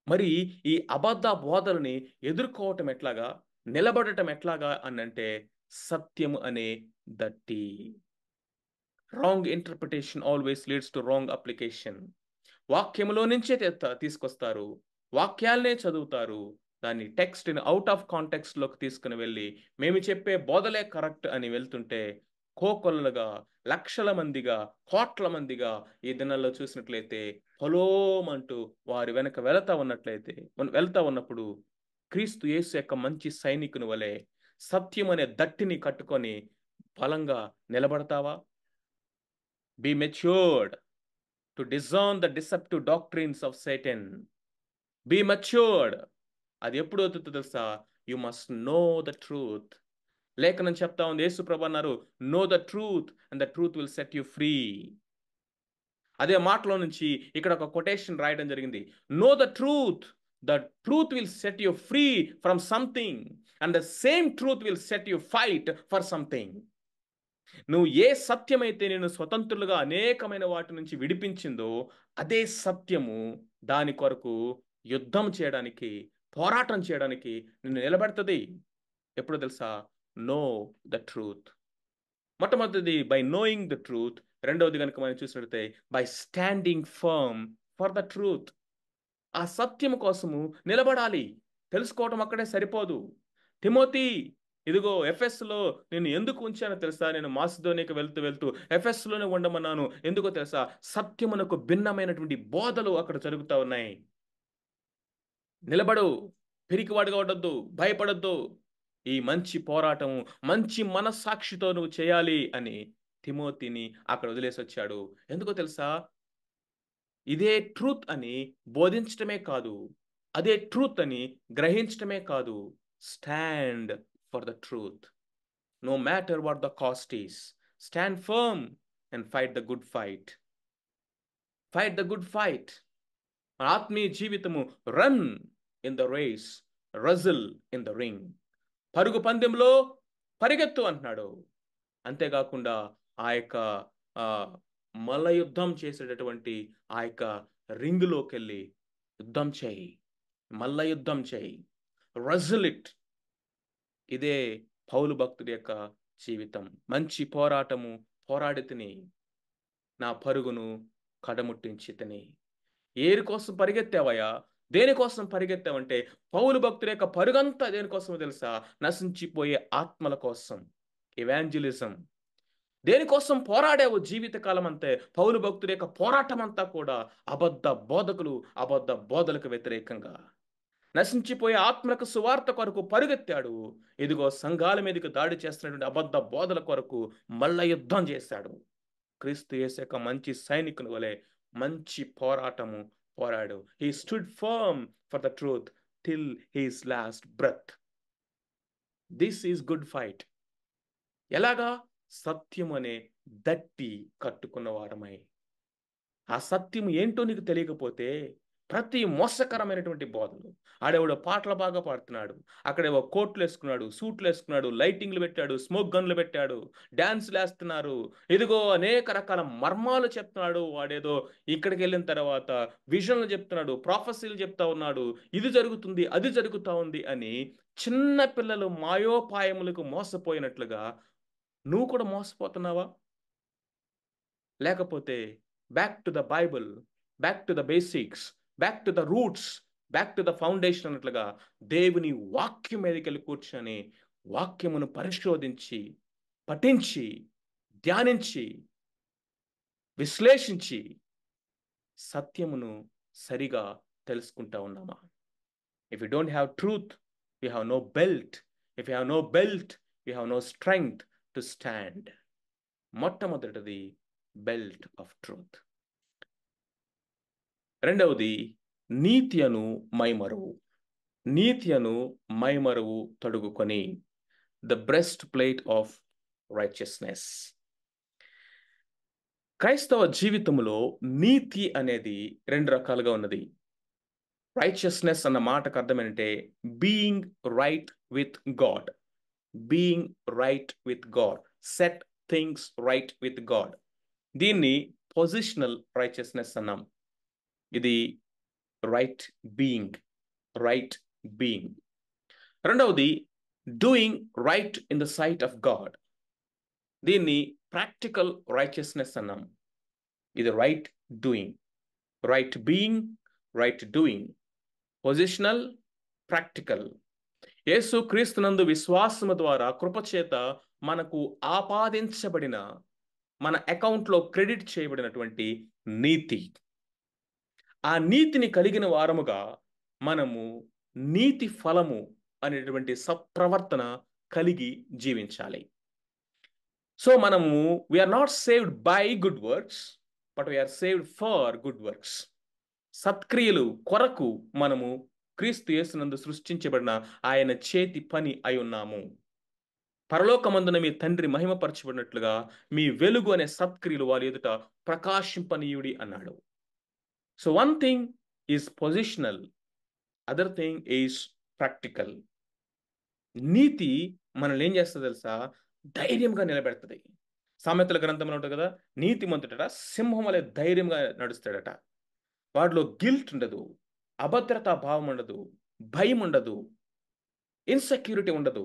మరి ఈ అబద్ధ బోధలని ఎదుర్కోవటం ఎట్లాగా, నిలబడటం ఎట్లాగా అనంటే సత్యము అనే దట్టి. Wrong interpretation always leads to wrong application. వాక్యములో నుంచే తీసుకొస్తారు, వాక్యాలనే చదువుతారు, దాన్ని టెక్స్ట్ని అవుట్ ఆఫ్ కాంటెక్స్ట్లోకి తీసుకుని వెళ్ళి మేము చెప్పే బోధలే కరెక్ట్ అని వెళ్తుంటే కోకొల్లలుగా, లక్షల మందిగా, కోట్ల మందిగా ఈ దినాల్లో చూసినట్లయితే పొలోమంటూ వారి వెనక వెళ్తా ఉన్నప్పుడు క్రీస్తు యేసు యొక్క మంచి సైనికుని వలె సత్యం అనే దట్టిని కట్టుకొని బలంగా నిలబడతావా? Be matured to discern the deceptive doctrines of Satan. Be matured. అది ఎప్పుడు అవుతుందో తెలుసా? You must know the truth. లేఖనం చెప్తా ఉంది, యేసు ప్రభు అన్నారు, know the truth and the truth will set you free. అదే మాటలో నుంచి ఇక్కడ ఒక కొటేషన్ రాయడం జరిగింది. Know the truth will set you free from something and the same truth will set you fight for something. నువ్వు ఏ సత్యమైతే నేను స్వతంత్రులుగా అనేకమైన వాటి నుంచి విడిపించిందో అదే సత్యము దాని కొరకు యుద్ధం చేయడానికి, పోరాటం చేయడానికి నిన్ను నిలబెడుతుంది. ఎప్పుడు తెలుసా? Know the truth. మొట్టమొదటిది బై నోయింగ్ ద ట్రూత్. రెండవది కనుక మనం చూసినట్లయితే by standing firm for the truth. ఆ సత్యం కోసము నిలబడాలి. తెలుసుకోవటం అక్కడే సరిపోదు. తిమోతి, ఇదిగో ఎఫెస్లో నేను ఎందుకు ఉంచానో తెలుసా? నేను మాసిదోనియాకి వెళ్తూ ఎఫెస్లోనే ఉండమన్నాను. ఎందుకో తెలుసా? సత్యమునకు భిన్నమైనటువంటి బోధలు అక్కడ జరుగుతూ ఉన్నాయి. నిలబడు, పిరికివాడుగా ఉండొద్దు, భయపడొద్దు. ఈ మంచి పోరాటము మంచి మనస్సాక్షితో నువ్వు చేయాలి అని తిమోతిని అక్కడ వదిలేసి వచ్చాడు. ఎందుకో తెలుసా? ఇదే ట్రూత్ అని బోధించటమే కాదు, అదే ట్రూత్ అని గ్రహించటమే కాదు, stand for the truth. No matter what the cost is, stand firm and fight the good fight. Fight the good fight. ఆత్మీయ జీవితము run in the race, wrestle in the ring. పరుగు పందెంలో పరిగెత్తు అంటున్నాడు. అంతేకాకుండా ఆ యొక్క మల్ల యుద్ధం చేసేటటువంటి ఆ యొక్క రింగులోకి వెళ్ళి యుద్ధం చేయి, మల్ల యుద్ధం చేయి, రజిల్ ఇట్. ఇదే పౌలు భక్తుడి యొక్క జీవితం. మంచి పోరాటము పోరాడి తిని నా పరుగును కడముట్టించి తిని. ఏరి కోసం పరిగెత్తావయ్యా? దేనికోసం పరిగెత్తావంటే పౌలు భక్తుడి యొక్క పరుగంతా దేనికోసమో తెలుసా? నశించిపోయే ఆత్మల కోసం, ఎవాంజలిజం. దేనికోసం పోరాడావు జీవితకాలం అంతే? పౌలు భక్తుడి యొక్క పోరాటం అంతా కూడా అబద్ధ బోధకులు, అబద్ధ బోధలకు వ్యతిరేకంగా నశించిపోయే ఆత్మలకు సువార్త కొరకు పరుగెత్తాడు. ఇదిగో సంఘాల మీదకి దాడి చేస్తున్నటువంటి అబద్ధ బోధల కొరకు మల్ల యుద్ధం చేశాడు. క్రీస్తు యేసు యొక్క మంచి సైనికుని వలె మంచి పోరాటము పోరాడు. He stood firm for the truth till his last breath. This is good fight. ఎలాగా? సత్యం అనే దట్టి కట్టుకున్న వారమై. ఆ సత్యం ఏంటో నీకు తెలియకపోతే ప్రతి మోసకరమైనటువంటి బోధలు. ఆడెవడో పాటలు బాగా పాడుతున్నాడు. అక్కడేవో కోట్‌లేసుకున్నాడు, సూట్‌లేసుకున్నాడు, లైటింగ్‌లు పెట్టాడు, స్మోక్ గన్‌లు పెట్టాడు, డాన్స్‌లేస్తున్నారు. ఇదిగో అనేక రకాల మర్మాలు చెప్తున్నాడు. వాడేదో ఇక్కడికెళ్ళిన తర్వాత విజన్‌లు చెప్తున్నాడు, ప్రొఫెసీలు చెప్తా ఉన్నాడు. ఇది జరుగుతుంది, అది జరుగుతా ఉంది అని చిన్న పిల్లలు మాయోపాయములకు మోసపోయినట్లుగా నువ్వు కూడా మోసపోతున్నావా? లేకపోతే back to the Bible, back to the basics, back to the roots, back to the foundation అన్నట్లుగా దేవుని వాక్యం మీదకెళ్ళి కూర్చొని వాక్యమును పరిశోధించి, పఠించి, ధ్యానించి, విశ్లేషించి సత్యమును సరిగా తెలుసుకుంటా ఉన్నామా? If you don't have truth, you have no belt. If you have no belt, you have no strength to stand. మొట్టమొదటిది బెల్ట్ ఆఫ్ ట్రూత్. రెండవది నీతి అను మైమరువు. నీతి అను మైమరువు తొడుగుకొని the breastplate of righteousness. క్రైస్తవ జీవితంలో నీతి అనేది రెండు రకాలుగా ఉన్నది. రైచియస్నెస్ అన్న మాటకు అర్థం ఏంటంటే being right with God. Being right with God. Set things right with God. దీన్ని పొజిషనల్ రైచియస్నెస్ అన్నాం. ఇది రైట్ బీయింగ్, రైట్ బీయింగ్. రెండవది doing right in the sight of God. దీన్ని ప్రాక్టికల్ రైచియస్నెస్ అన్నాం. ఇది right doing, right being, right doing. Positional, practical. యేసు క్రీస్తునందు విశ్వాసము ద్వారా కృపచేత మనకు ఆపాదించబడిన, మన అకౌంట్లో క్రెడిట్ చేయబడినటువంటి నీతి. ఆ నీతిని కలిగిన వారముగా మనము నీతి ఫలము అనేటువంటి సత్ప్రవర్తన కలిగి జీవించాలి. సో మనము we are not saved by good works, but we are saved for good works. సత్క్రియలు కొరకు మనము క్రీస్తు యేసునందు సృష్టించబడిన ఆయన చేతి పని అయి ఉన్నాము. పరలోకమందున మీ తండ్రి మహిమపరచబడినట్లుగా మీ వెలుగు అనే సత్క్రియలు వారి ఎదుట ప్రకాశింపనీయుడి అన్నాడు. So one thing is positional, other thing is practical. నీతి మనల్ని ఏం చేస్తుంది తెలుసా? ధైర్యంగా నిలబెడుతుంది. సామెతల గ్రంథంలో ఉంటుంది కదా, నీతిమంతుడట సింహం వలె ధైర్యంగా నడుస్తాడట. వాడిలో గిల్ట్ ఉండదు, అభద్రతా భావం ఉండదు, భయం ఉండదు, ఇన్సెక్యూరిటీ ఉండదు.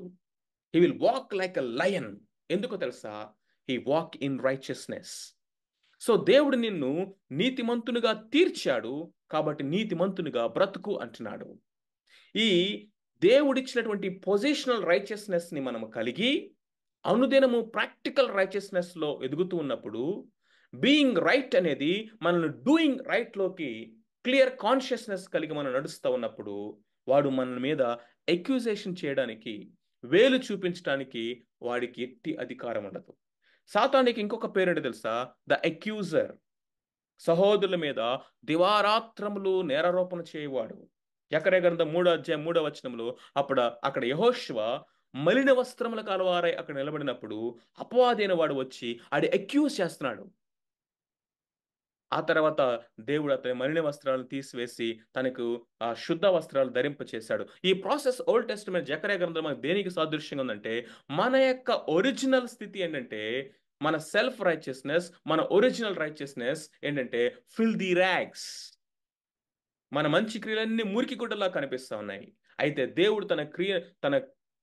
He will walk like a lion. ఎందుకో తెలుసా? He walk in righteousness. So దేవుడు నిన్ను నీతిమంతునిగా తీర్చాడు కాబట్టి నీతిమంతునిగా బ్రతుకు అంటున్నాడు. ఈ దేవుడిచ్చినటువంటి పొజిషనల్ రైచియస్నెస్ ని మనం కలిగి అనుదినము ప్రాక్టికల్ రైచియస్నెస్ లో ఎదుగుతూ ఉన్నప్పుడు బీయింగ్ రైట్ అనేది మనల్ని డూయింగ్ రైట్ లోకి క్లియర్ కాన్షియస్నెస్ కలిగి మనం నడుస్తూ ఉన్నప్పుడు వాడు మన మీద అక్యూజేషన్ చేయడానికి, వేలు చూపించడానికి వాడికి ఎట్టి అధికారం ఉండదు. సాతానికి ఇంకొక పేరేంటి తెలుసా? The accuser. సహోదరుల మీద దివారాత్రములు నేరారోపణ చేయవాడు. యెకర్యా గ్రంథం 3వ అధ్యాయం 3వ వచనంలో అక్కడ యెహోషువ మలిన వస్త్రముల కలవారై అక్కడ నిలబడినప్పుడు అపవాదైన వాడు వచ్చి ఆడి అక్యూజ్ చేస్తున్నాడు. ఆ తర్వాత దేవుడు అతని మలిన వస్త్రాలను తీసివేసి తనకు ఆ శుద్ధ వస్త్రాలు ధరింపచేశాడు. ఈ ప్రాసెస్ ఓల్డ్ టెస్టమెంట్ యెకర్యా గ్రంథం మనకు దేనికి సాదృశ్యంగా ఉందంటే మన యొక్క ఒరిజినల్ స్థితి ఏంటంటే మన సెల్ఫ్ రైచియస్నెస్, మన ఒరిజినల్ రైచియస్నెస్ ఏంటంటే ఫిల్దీ ర్యాగ్స్. మన మంచి క్రియలన్నీ మురికి గుడ్డలా కనిపిస్తా ఉన్నాయి. అయితే దేవుడు తన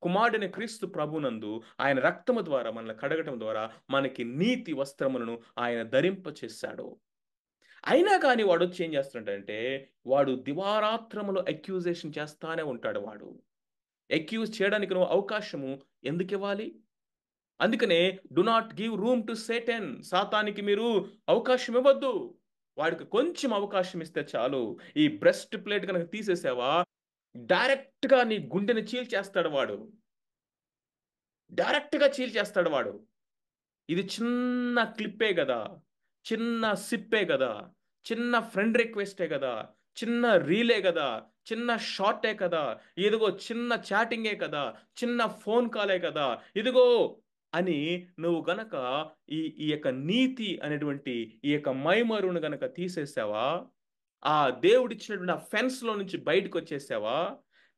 కుమారుడైన క్రీస్తు ప్రభునందు ఆయన రక్తము ద్వారా మనల్ని కడగటం ద్వారా మనకి నీతి వస్త్రములను ఆయన ధరింపచేశాడు. అయినా కానీ వాడు వచ్చి ఏం చేస్తుంటాడంటే వాడు దివారాత్రములు అక్యూజేషన్ చేస్తానే ఉంటాడు. వాడు అక్యూజ్ చేయడానికి నువ్వు అవకాశము ఎందుకు ఇవ్వాలి? అందుకనే do not give room to Satan. సాతానికి మీరు అవకాశం ఇవ్వద్దు. వాడికి కొంచెం అవకాశం ఇస్తే చాలు. ఈ బ్రెస్ట్ ప్లేట్ కనుక తీసేసావా డైరెక్ట్ గా నీ గుండెని చీల్చేస్తాడు వాడు. డైరెక్ట్ గా చీల్చేస్తాడు వాడు. ఇది చిన్న క్లిప్పే కదా, చిన్న సిప్పే కదా, చిన్న ఫ్రెండ్ రిక్వెస్టే కదా, చిన్న రీలే కదా, చిన్న షార్టే కదా, ఇదిగో చిన్న చాటింగే కదా, చిన్న ఫోన్ కాలే కదా, ఇదిగో అని నువ్వు గనక ఈ ఈ యొక్క నీతి అనేటువంటి ఈ యొక్క మైమరును గనక తీసేసావా, ఆ దేవుడిచ్చినటువంటి ఆ ఫెన్స్‌లో నుంచి బయటకొచ్చేసావా,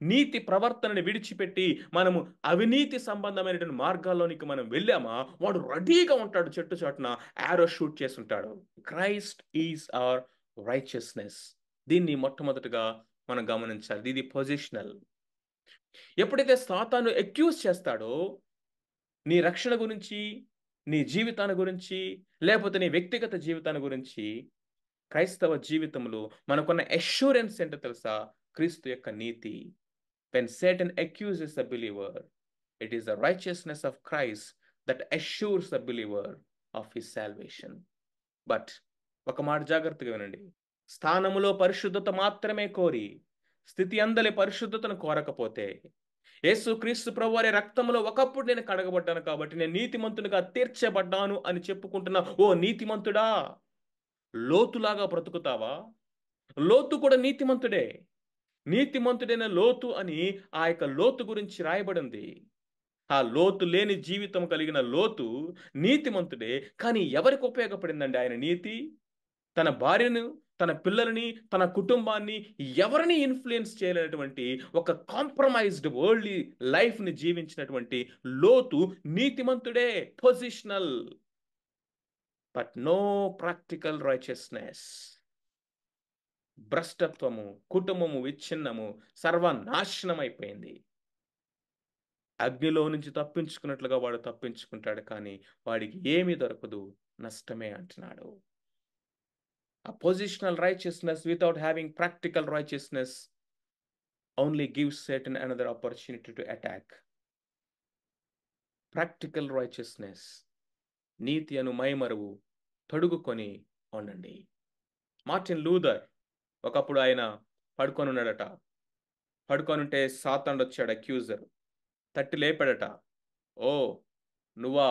నీతి ప్రవర్తనని విడిచిపెట్టి మనము అవినీతి సంబంధమైనటువంటి మార్గాల్లోనికి మనం వెళ్ళామా, వాడు రెడీగా ఉంటాడు చెట్టు చాటున యారో షూట్ చేసుంటాడు. Christ is our righteousness. దీన్ని మొట్టమొదటగా మనం గమనించాలి. ఇది పొజిషనల్. ఎప్పుడైతే సాతాను అక్యూజ్ చేస్తాడో నీ రక్షణ గురించి, నీ జీవితాన్ని గురించి, లేపోతే నీ వ్యక్తిగత జీవితాన్ని గురించి, క్రైస్తవ జీవితంలో మనకున్న అష్యూరెన్స్ ఏంటో తెలుసా? క్రీస్తు యొక్క నీతి. When Satan accuses the believer, it is the righteousness of Christ that assures the believer of his salvation. But ఒక మాట జాగ్రత్తగా వినండి. స్థానములో పరిశుద్ధత మాత్రమే కోరి, స్థితి అందలి పరిశుద్ధతను కోరకపోతే, యేసుక్రీస్తు ప్రభువారి రక్తములో ఒకప్పుడు నేను కడగబడ్డాను కాబట్టి నేను నీతిమంతునిగా తీర్చబడ్డాను అని చెప్పుకుంటున్న ఓ నీతిమంతుడా, లోతులాగా బ్రతుకుతావా? లోతు కూడా నీతిమంతుడే. నీతిమంతుడైన లోతు అని ఆ యొక్క లోతు గురించి రాయబడింది. ఆ లోతు లేని జీవితం కలిగిన లోతు నీతిమంతుడే. కానీ ఎవరికి ఉపయోగపడిందండి ఆయన నీతి? తన భార్యను, తన పిల్లలని, తన కుటుంబాన్ని ఎవరిని ఇన్‌ఫ్లూయెన్స్ చేయలేనటువంటి ఒక కాంప్రమైజ్డ్ వరల్డ్‌లీ లైఫ్‌ని జీవించినటువంటి లోతు నీతిమంతుడే. Positional. But no practical righteousness. భ్రష్టత్వము, కుటుంబము విచ్ఛిన్నము, సర్వనాశనమైపోయింది. అగ్నిలో నుంచి తప్పించుకున్నట్లుగా వాడు తప్పించుకుంటాడు కానీ వాడికి ఏమీ దొరకదు, నష్టమే అంటున్నాడు. A positional righteousness without having practical righteousness only gives Satan another opportunity to attack. Practical righteousness, నీతి అను మైమరువు తొడుగుకొని ఉండండి. మార్టిన్ లూథర్ ఒకప్పుడు ఆయన పడుకొని ఉన్నాడట. పడుకొనుంటే సాతానుడు వచ్చాడు, అక్యూజర్. తట్టి లేపాడట. ఓ నువ్వా,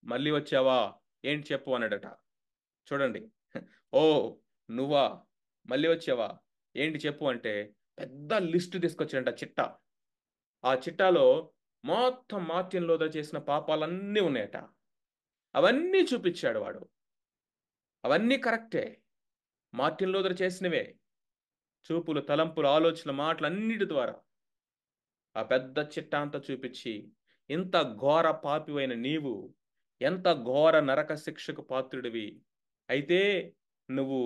మళ్ళీ వచ్చావా, ఏంటి చెప్పు అన్నాడట. చూడండి. ఓ నువ్వా, మళ్ళీ వచ్చావా, ఏంటి చెప్పు అంటే పెద్ద లిస్ట్ తీసుకొచ్చాడంట, చిట్టా. ఆ చిట్టాలో మొత్తం మార్టిన్ లూథర్ చేసిన పాపాలన్నీ ఉన్నాయట. అవన్నీ చూపించాడు వాడు. అవన్నీ కరెక్టే, మార్టిన్ లూథర్ చేసినవే. చూపులు, తలంపులు, ఆలోచనలు, మాటలు అన్నిటి ద్వారా ఆ పెద్ద చిట్టా అంతా చూపించి, ఇంత ఘోర పాపివైన నీవు ఎంత ఘోర నరక శిక్షకు పాత్రుడివి, అయితే నువ్వు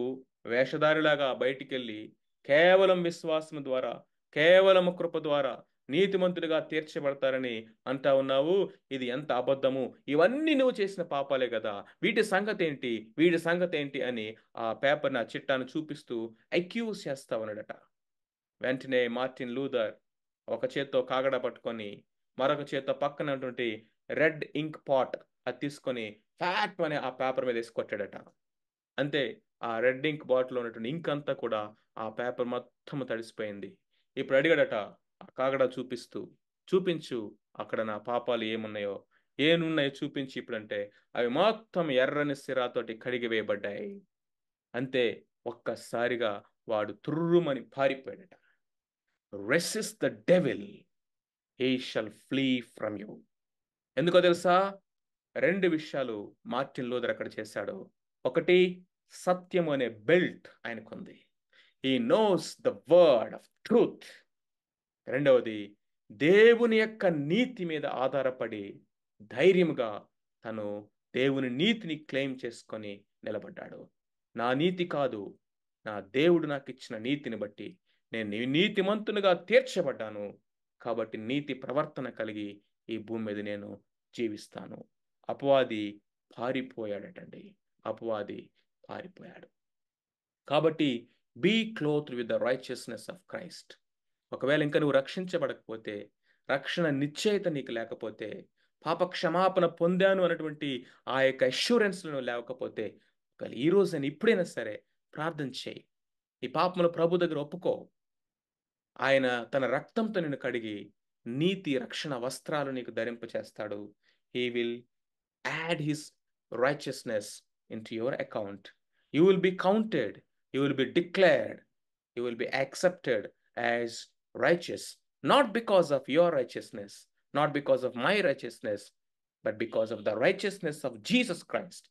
వేషధారిలాగా బయటికెళ్ళి కేవలం విశ్వాసం ద్వారా, కేవలం కృప ద్వారా నీతిమంతుడిగా తీర్చబడతారని అంటా ఉన్నావు. ఇది ఎంత అబద్ధము, ఇవన్నీ నువ్వు చేసిన పాపాలే కదా, వీటి సంగతి ఏంటి, వీటి సంగతి ఏంటి అని ఆ పేపర్ని, ఆ చిట్టాను చూపిస్తూ అక్యూజ్ చేస్తా ఉన్నాడట. వెంటనే మార్టిన్ లూథర్ ఒక చేత్తో కాగడ పట్టుకొని మరొక చేత్తో పక్కన ఉన్నటువంటి రెడ్ ఇంక్ పాట్ అది తీసుకొని ఫ్యాట్ అని ఆ పేపర్ మీద వేసి కొట్టాడట. అంతే, ఆ రెడ్ ఇంక్ బాటిల్ ఉన్నటువంటి ఇంక్ అంతా కూడా ఆ పేపర్ మొత్తం తడిసిపోయింది. ఇప్పుడు అడిగాడట ఆ కాగడ చూపిస్తూ, చూపించు అక్కడ నా పాపాలు ఏమున్నాయో, ఏమున్నాయో చూపించి ఇప్పుడంటే అవి మొత్తం ఎర్రని సిరాతోటి కడిగి వేయబడ్డాయి. అంతే, ఒక్కసారిగా వాడు తుర్రుమని పారిపోయాడట. Resist the devil, he shall flee from you. ఎందుకో తెలుసా? రెండు విషయాలు మార్టిన్ లూథర్ అక్కడ చేశాడు. ఒకటి, సత్యం అనే బెల్ట్ ఆయనకుంది. He knows the word of truth. రెండవది, దేవుని యొక్క నీతి మీద ఆధారపడి ధైర్యంగా తను దేవుని నీతిని క్లెయిమ్ చేసుకొని నిలబడ్డాడు. నా నీతి కాదు, నా దేవుడు నాకు ఇచ్చిన నీతిని బట్టి నేను నీతిమంతునిగా తీర్చబడ్డాను కాబట్టి నీతి ప్రవర్తన కలిగి ఈ భూమి మీద నేను జీవిస్తాను. అపవాది పారిపోయాడటండి. అపవాది పారిపోయాడు. కాబట్టి be clothed with the righteousness of Christ. ఒకవేళ ఇంకా నువ్వు రక్షించబడకపోతే, రక్షణ నిశ్చయిత నీకు లేకపోతే, పాప క్షమాపణ పొందాను అన్నటువంటి ఆ యొక్క అష్యూరెన్స్లో లేకపోతే, ఒకవేళ ఈ రోజైనా ఇప్పుడైనా సరే ప్రార్థన చేయి. నీ పాపములు ప్రభు దగ్గర ఒప్పుకో. ఆయన తన రక్తంతో నిన్ను కడిగి నీతి రక్షణ వస్త్రాలు నీకు ధరింపచేస్తాడు. He will add his righteousness into your account. You will be counted, you will be declared, you will be accepted as righteous, not because of your righteousness, not because of my righteousness, but because of the righteousness of Jesus Christ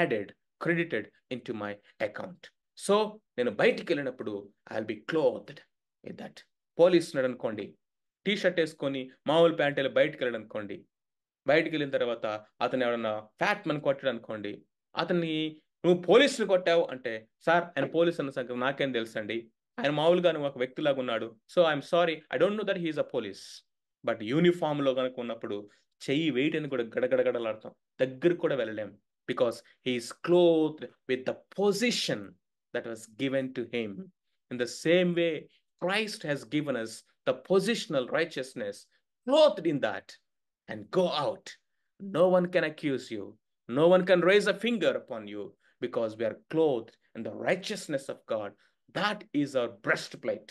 added, credited into my account. So నేను బయటికి వెళ్ళినప్పుడు I will be clothed with that. Police ఉన్నాడు అనుకోండి, T shirt వేసుకొని మామూలు pant వెళ్ళి బయటికి వెళ్ళాడు అనుకోండి, బయటికి వెళ్ళిన తర్వాత అతను ఎవరన్నా ఫ్యాట్ మని కొట్టాడు అనుకోండి, అతన్ని నువ్వు పోలీసుని కొట్టావు అంటే, సార్ ఆయన పోలీస్ అన్న సంగతి నాకేం తెలుసండి, ఆయన మామూలుగా నువ్వు ఒక వ్యక్తిలాగా ఉన్నాడు, so I'm sorry, I don't know that he's a police. But యూనిఫామ్లో కనుక ఉన్నప్పుడు చెయ్యి వేయటని కూడా గడగడగడలాడతాం, దగ్గరకు కూడా వెళ్ళలేం. Because he's cloth with the position that was given to him. In the same way Christ has given us the positional righteousness, clothed in that, and go out. No one can accuse you. No one can raise a finger upon you because we are clothed in the righteousness of God. That is our breastplate.